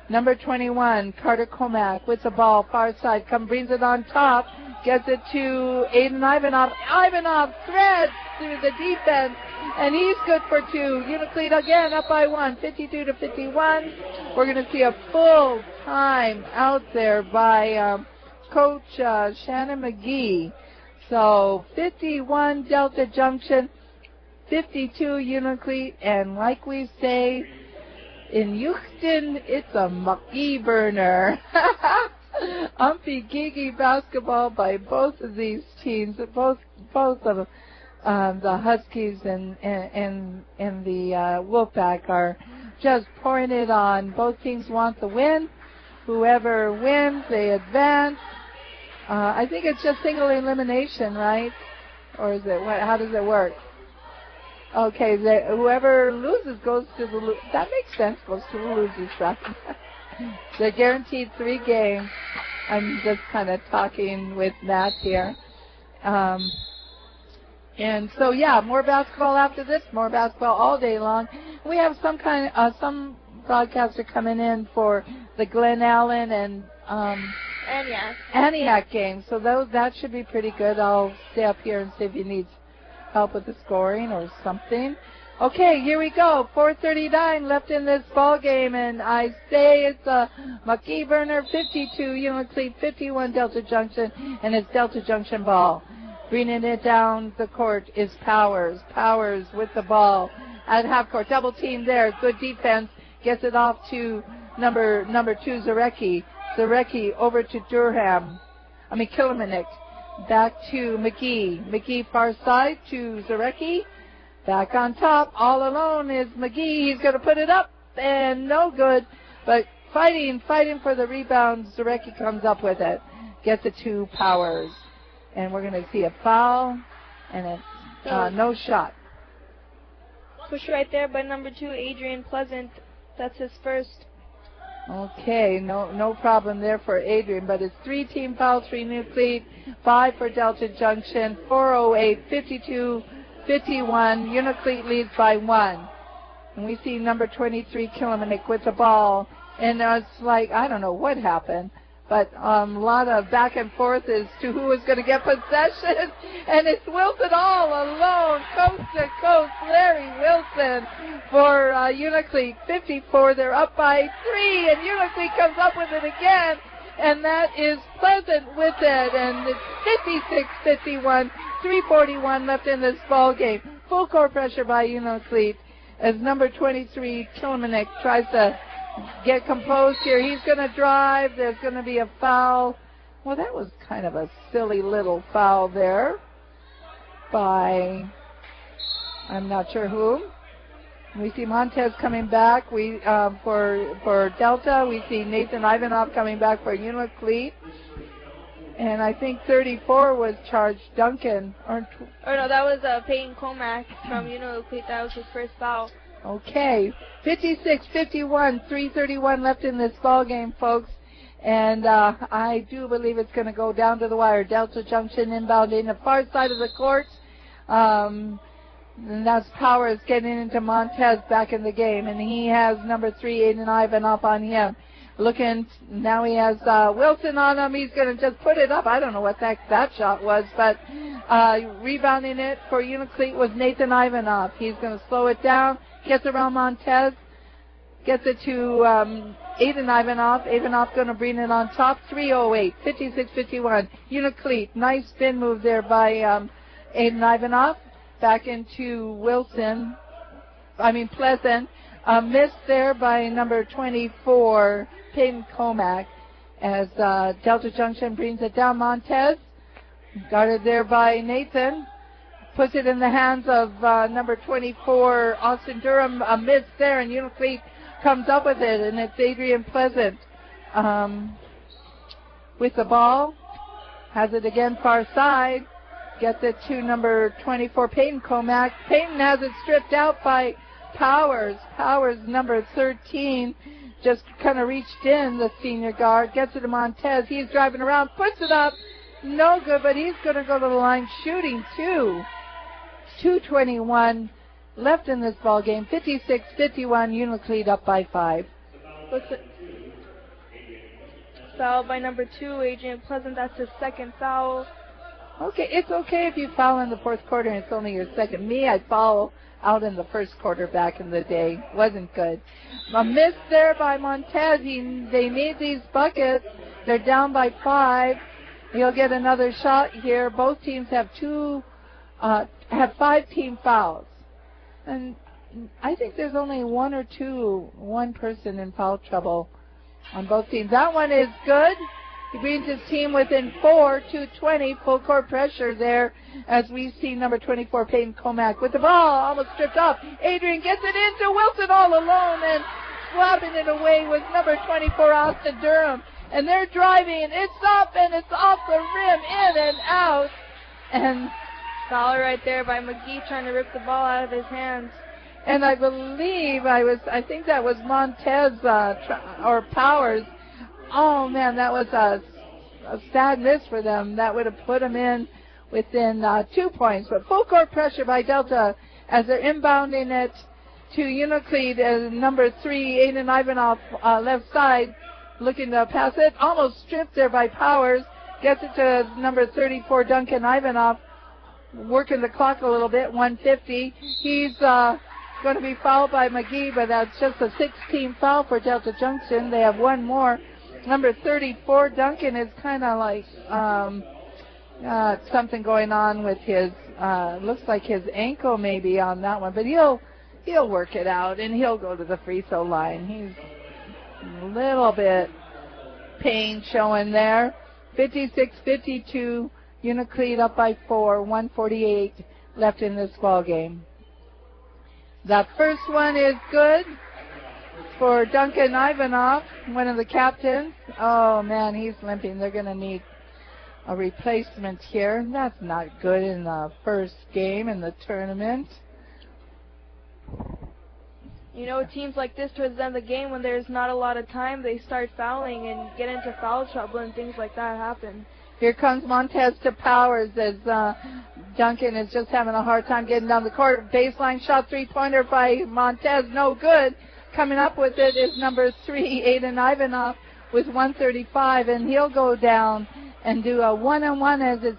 Number 21, Carter Comac with the ball, far side, brings it on top, gets it to Aiden Ivanov. Ivanov threads through the defense, and he's good for 2. Unalakleet again up by 1, 52-51. We're going to see a full time out there by Coach Shannon McGee. So 51 Delta Junction, 52 Unalakleet, and like we say in Houston, it's a McGee burner. Umpy Gigi basketball by both of these teams, both of the Huskies and the Wolfpack are just pouring it on. Both teams want the win. Whoever wins, they advance. I think it's just single elimination, right? Or is it? How does it work? Okay, whoever loses goes to the that makes sense. Goes to the losers bracket. They're guaranteed 3 games. I'm just kind of talking with Matt here. And so yeah, more basketball after this. More basketball all day long. We have some broadcaster coming in for the Glen Allen and Antioch game. So that should be pretty good. I'll stay up here and see if he needs help with the scoring or something. Okay, here we go. 4:39 left in this ball game, and I say it's a McGee burner, 52 Unalakleet, 51 Delta Junction, and it's Delta Junction ball. Bringing it down the court is Powers. Powers with the ball at half court. Double team there. Good defense. Gets it off to number 2, Zarecki. Zarecki over to Killimanik. Back to McGee. McGee far side to Zarecki. Back on top. All alone is McGee. He's going to put it up, and no good. But fighting for the rebound. Zarecki comes up with it. Gets it to Powers. And we're going to see a foul and a no shot. Push right there by number 2, Adrian Pleasant. That's his first. Okay, no problem there for Adrian, but it's 3 team fouls for Unalakleet, 5 for Delta Junction, 4:08, 52-51. Unalakleet leads by 1. And we see number 23, Killimanik with the ball. And it's like, I don't know what happened, but a lot of back and forth as to who is going to get possession. And it's Wilson all alone, coast to coast. Larry Wilson for Unalakleet, 54. They're up by 3, and Unalakleet comes up with it again. And that is Pleasant with it. And it's 56-51, 3:41 left in this ball game. Full court pressure by Unalakleet as number 23, Kilmanek, tries to get composed here. He's going to drive. There's going to be a foul. Well, that was kind of a silly little foul there by, I'm not sure who. We see Montez coming back. For Delta, we see Nathan Ivanov coming back for Unalakleet. And I think 34 was charged Duncan. Oh, no, that was Peyton Comack from Unalakleet. That was his first foul. Okay, 56-51, 3:31 left in this ball game, folks. And I do believe it's going to go down to the wire. Delta Junction inbounding the far side of the court. And that's Powers getting into Montez back in the game. And he has number 3, Aiden Ivanov on him. Looking, now he has Wilson on him. He's going to just put it up. I don't know what that shot was, but rebounding it for Unalakleet was Nathan Ivanov. He's going to slow it down, gets around Montez, gets it to Aiden Ivanov. Ivanov going to bring it on top. 3:08, 56-51. Unalakleet, nice spin move there by Aiden Ivanov. Back into Wilson. Pleasant. Missed there by number 24, Peyton Comack, as Delta Junction brings it down. Montez, guarded there by Nathan, puts it in the hands of number 24, Austin Durham. A miss there, and Unalakleet comes up with it, and it's Adrian Pleasant with the ball. Has it again far side. Gets it to number 24, Peyton Comack. Peyton has it stripped out by Powers. Powers, number 13, just kind of reached in, the senior guard. Gets it to Montez. He's driving around, puts it up. No good, but he's going to go to the line shooting too. 2:21 left in this ball game. 56-51, Unalakleet up by 5. Foul by number 2, Adrian Pleasant. That's his second foul. Okay, it's okay if you foul in the fourth quarter and it's only your second. Me, I'd foul out in the first quarter back in the day. Wasn't good. A miss there by Montez. They need these buckets. They're down by 5. He'll get another shot here. Both teams have 5 team fouls. And I think there's only one person in foul trouble on both teams. That one is good. He brings his team within 4, 2:20, full court pressure there as we see number 24, Peyton Comack with the ball, almost stripped off. Adrian gets it into Wilson all alone and slapping it away with number 24, Austin Durham. And they're driving. It's up and it's off the rim, in and out. And foul right there by McGee trying to rip the ball out of his hands. And I believe I think that was Montez or Powers. Oh, man, that was a sad miss for them. That would have put them in within 2 points. But full court pressure by Delta as they're inbounding it to Unalakleet. Number 3, Aiden Ivanov, left side, looking to pass it. Almost stripped there by Powers. Gets it to number 34, Duncan Ivanov. Working the clock a little bit, 1:50. He's going to be fouled by McGee, but that's just a 16 foul for Delta Junction. They have one more. Number 34, Duncan, is kind of like something going on with his, looks like his ankle maybe on that one, but he'll work it out and he'll go to the free throw line. He's a little bit pain showing there. 56-52, Unalakleet up by 4, 1:48 left in this ball game. That first one is good for Duncan Ivanov, one of the captains. Oh, man, he's limping. They're going to need a replacement here. That's not good in the first game in the tournament. You know, teams like this towards the end of the game, when there's not a lot of time, they start fouling and get into foul trouble and things like that happen. Here comes Montez to Powers as Duncan is just having a hard time getting down the court. Baseline shot, three-pointer by Montez, no good. Coming up with it is number 3, Aiden Ivanov, with 135, and he'll go down and do a one-on-one as it's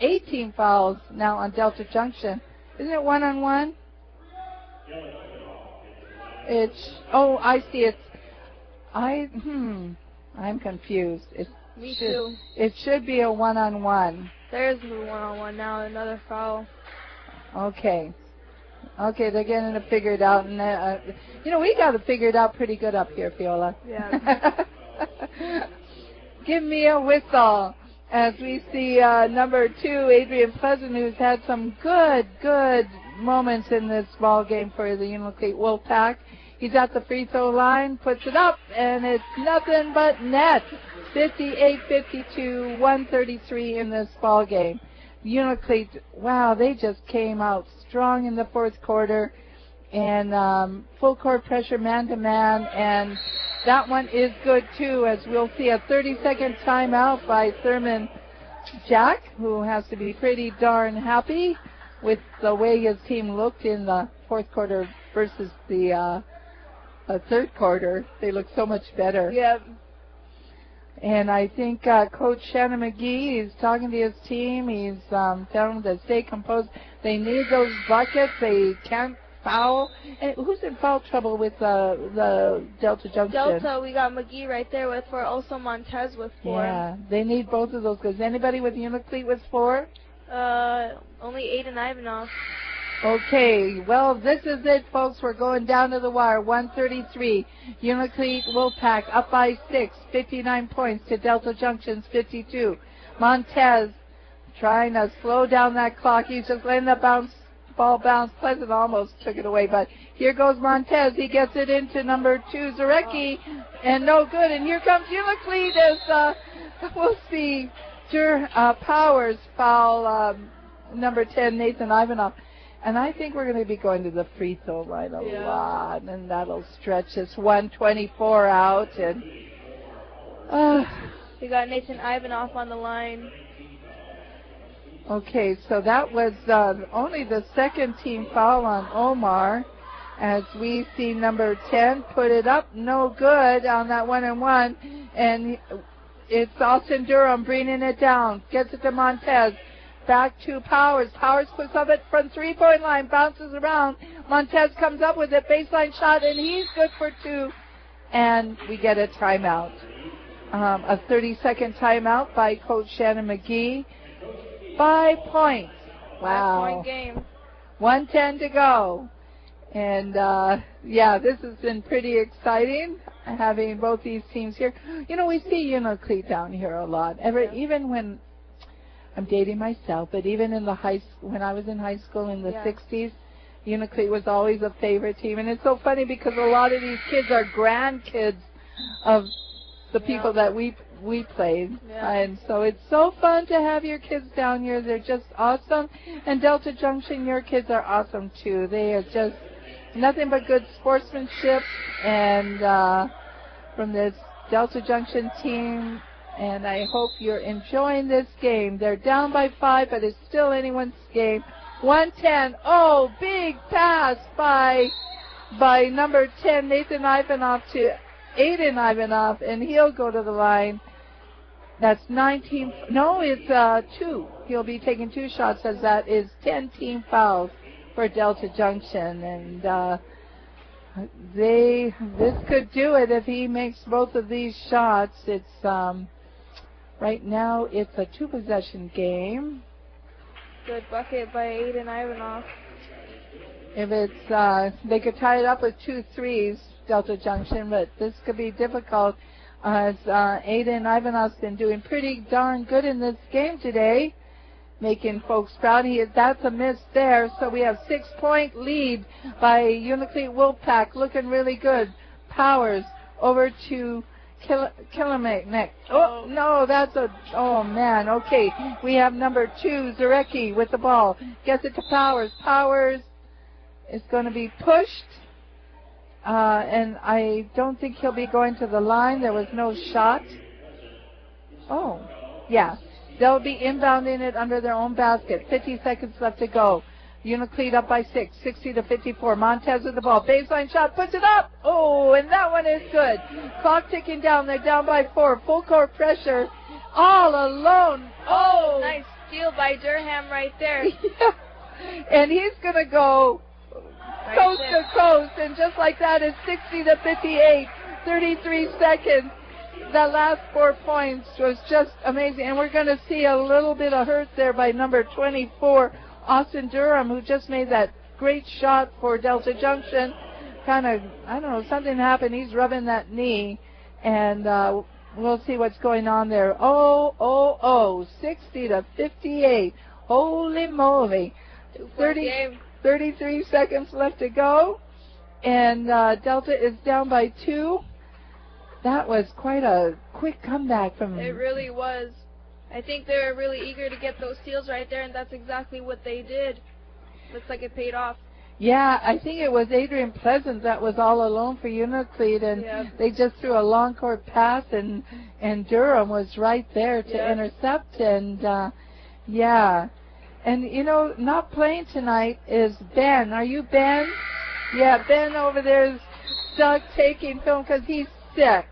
18 fouls now on Delta Junction. Isn't it one-on-one? It's, oh, I see. I'm confused. Me too. It should be a one-on-one. There's the one-on-one now, another foul. Okay. Okay, they're getting it figured out. And we got it figured out pretty good up here, Fiola. Yeah. Give me a whistle as we see number 2, Adrian Pleasant, who's had some good moments in this ball game for the Unalakleet Wolfpack. He's at the free throw line, puts it up, and it's nothing but net. 58-52, 133 in this ball game. Unalakleet, wow, they just came out strong in the fourth quarter, and full court pressure, man-to-man, and that one is good too, as we'll see a 30-second timeout by Thurman Jack, who has to be pretty darn happy with the way his team looked in the fourth quarter versus the third quarter. They look so much better. Yep. And I think Coach Shannon McGee is talking to his team. He's telling them to stay composed. They need those buckets. They can't foul. And who's in foul trouble with the Delta Junction? Delta, we got McGee right there with 4. Also Montez with 4. Yeah, they need both of those. Because anybody with Unalakleet with 4? Only Aiden Ivanov. Okay, well, this is it, folks. We're going down to the wire. 133. Unalakleet Wolfpack up by 6. 59 points to Delta Junction's 52. Montez trying to slow down that clock. He's just letting the ball bounce. Pleasant almost took it away, but here goes Montez. He gets it into number 2, Zarecki, and no good. And here comes Unalakleet as we'll see Powers foul number 10, Nathan Ivanov. And I think we're going to be going to the free throw line a lot, and that'll stretch this 124 out. And we got Nathan Ivanov on the line. Okay, so that was only the second team foul on Omar, as we see number 10 put it up, no good on that one-and-one, and it's Austin Durham bringing it down, gets it to Montez. Back to Powers. Powers puts up it from three-point line, bounces around. Montez comes up with a baseline shot, and he's good for 2. And we get a timeout. A 30-second timeout by Coach Shannon McGee. 5 points. Wow. 5-point game. 1:10 to go. And, this has been pretty exciting, having both these teams here. We see Unalakleet down here a lot. Even when... I'm dating myself, but even in when I was in high school in the 60s, Unalakleet was always a favorite team. And it's so funny because a lot of these kids are grandkids of the people that we played. Yeah. And so it's so fun to have your kids down here. They're just awesome. And Delta Junction, your kids are awesome too. They are just nothing but good sportsmanship. And from this Delta Junction team, and I hope you're enjoying this game. They're down by 5, but it's still anyone's game. 1:10. Oh, big pass by number 10, Nathan Ivanov, to Aiden Ivanov, and he'll go to the line. That's 19. No, it's 2. He'll be taking 2 shots, as that is 10 team fouls for Delta Junction. And this could do it if he makes both of these shots. It's right now it's a 2-possession game. Good bucket by Aiden Ivanov. If it's they could tie it up with 2 threes, Delta Junction, but this could be difficult, as Aiden Ivanov's been doing pretty darn good in this game today, making folks proud. That's a miss there, so we have 6-point lead by Unalakleet Wolfpack, looking really good. Powers over to Kilimek. Oh, no, oh man, okay. We have number 2, Zarecki, with the ball. Gets it to Powers. Powers is going to be pushed, and I don't think he'll be going to the line. There was no shot. Oh, yeah. They'll be inbounding it under their own basket. 50 seconds left to go. Unalakleet up by 6, 60-54. Montez with the ball. Baseline shot, puts it up. Oh, and that one is good. Clock ticking down. They're down by 4. Full court pressure. All alone. Oh, nice steal by Durham right there. Yeah. And he's going to go coast to coast. And just like that, it's 60-58. 33 seconds. That last 4 points was just amazing. And we're going to see a little bit of hurt there by number 24, Austin Durham, who just made that great shot for Delta Junction. Kind of, I don't know, something happened. He's rubbing that knee. And we'll see what's going on there. 60-58. Holy moly. 33 seconds left to go. And Delta is down by 2. That was quite a quick comeback from... It really was. I think they were really eager to get those steals right there, and that's exactly what they did. Looks like it paid off. Yeah, I think it was Adrian Pleasant that was all alone for Unalakleet, and they just threw a long court pass, and Durham was right there to intercept, and yeah. And, you know, not playing tonight is Ben. Are you Ben? Yeah, Ben over there is stuck taking film because he's sick.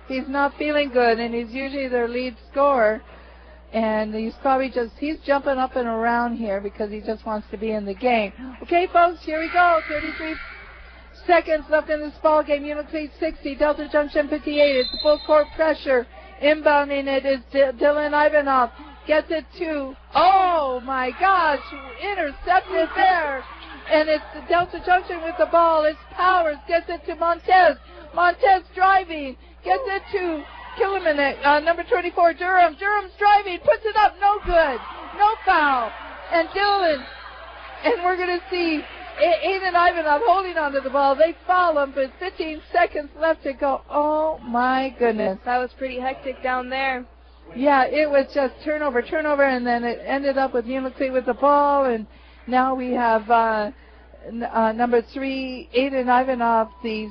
He's not feeling good, and he's usually their lead scorer. And he's probably he's jumping up and around here because he just wants to be in the game. Okay, folks, here we go. 33 seconds left in this ball game. Unalakleet 60, Delta Junction 58. It's full court pressure. Inbounding it is Dylan Ivanov. Gets it to, oh my gosh, intercepted there. And it's the Delta Junction with the ball. It's Powers. Gets it to Montez. Montez driving. Gets it to Kilimanek, number 24, Durham. Durham's driving. Puts it up. No good. No foul. And Dylan. And we're going to see Aiden Ivanov holding onto the ball. They foul him, but 15 seconds left to go. Oh, my goodness. That was pretty hectic down there. Yeah, it was just turnover, and then it ended up with Unalakleet with the ball, and now we have number 3, Aiden Ivanov, the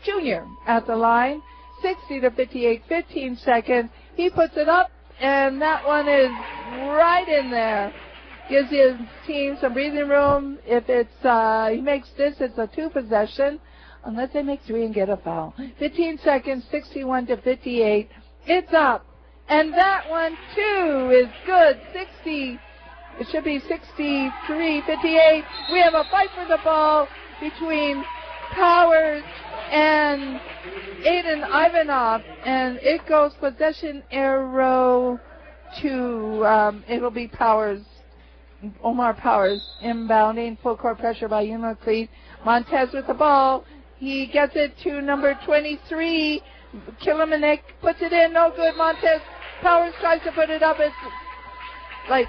junior at the line, 60-58, 15 seconds. He puts it up, and that one is right in there. Gives his team some breathing room. If it's he makes this, it's a 2 possession, unless they make 3 and get a foul. 15 seconds, 61-58. It's up. And that one, too, is good. 60. It should be 63-58. We have a fight for the ball between Powers and Aiden Ivanov. And it goes possession arrow to, it'll be Powers, Omar Powers, inbounding. Full court pressure by Unalakleet. Montez with the ball. He gets it to number 23. Kilimanek puts it in, no good. Montez, Powers tries to put it up. It's like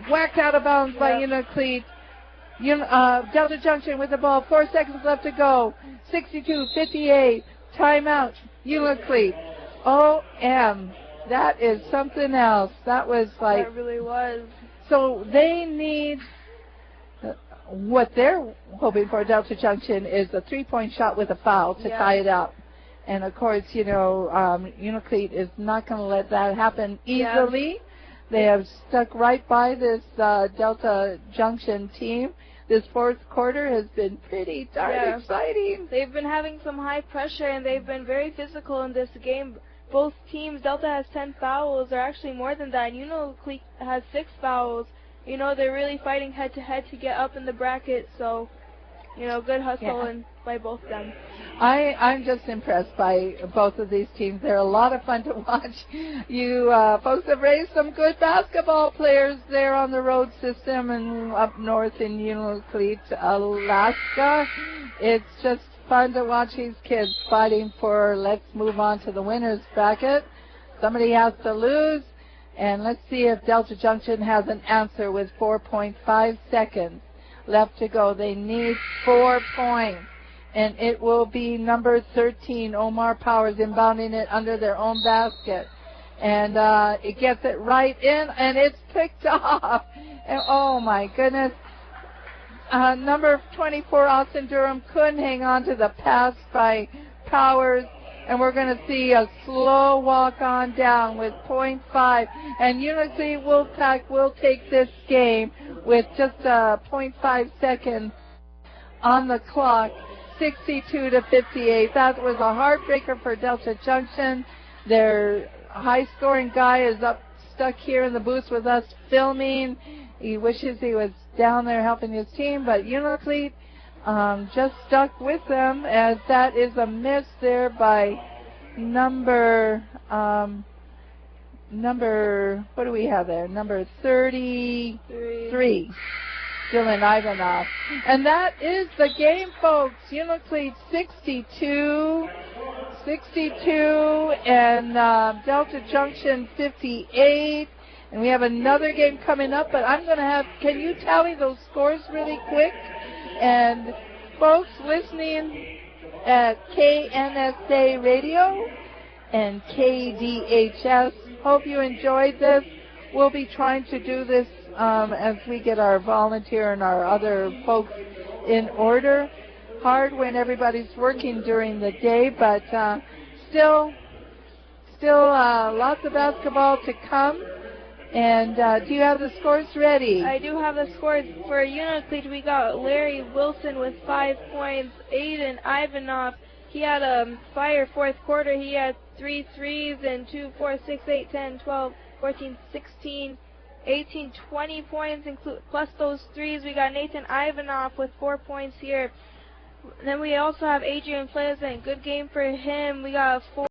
whacked out of bounds by Unalakleet. Delta Junction with the ball. 4 seconds left to go. 62-58. Timeout. Unalakleet. OM. That is something else. That was like. That really was. So they need. What they're hoping for, Delta Junction, is a 3-point shot with a foul to tie it up. And, of course, you know, Unalakleet is not going to let that happen easily. Yeah. They have stuck right by this Delta Junction team. This fourth quarter has been pretty darn exciting. They've been having some high pressure, and they've been very physical in this game. Both teams, Delta has 10 fouls, or actually more than that. Unalakleet has 6 fouls. You know, they're really fighting head-to-head to get up in the bracket, so, you know, good hustle by both of them. I'm just impressed by both of these teams. They're a lot of fun to watch. You folks have raised some good basketball players there on the road system and up north in Unalakleet, Alaska. It's just fun to watch these kids fighting for, let's move on to the winner's bracket. Somebody has to lose, and let's see if Delta Junction has an answer with 4.5 seconds left to go. They need 4 points. And it will be number 13, Omar Powers, inbounding it under their own basket. And it gets it right in, and it's picked off. And, oh, my goodness. Number 24, Austin Durham, couldn't hang on to the pass by Powers. And we're going to see a slow walk on down with .5. And Unalakleet Wolfpack will take this game with just 0.5 seconds on the clock, 62 to 58. That was a heartbreaker for Delta Junction. Their high-scoring guy is stuck here in the booth with us filming. He wishes he was down there helping his team, but Unalakleet just stuck with them, as that is a miss there by number, what do we have there? Number 33, Dylan Ivanov. And that is the game, folks. Unalakleet 62, and Delta Junction 58. And we have another game coming up, but I'm going to have, can you tally those scores really quick? And folks listening at KNSA Radio and KDHS, hope you enjoyed this. We'll be trying to do this as we get our volunteer and our other folks in order. Hard when everybody's working during the day, but still lots of basketball to come. And do you have the scores ready? I do have the scores. For Unalakleet, we got Larry Wilson with 5 points. Aiden Ivanov, he had a fire fourth quarter. He had 3 threes and 2, 4, 6, 8, 10, 12, 14, 16, 18, 20 points, plus those threes. We got Nathan Ivanov with 4 points here. Then we also have Adrian Pleasant. Good game for him. We got 4.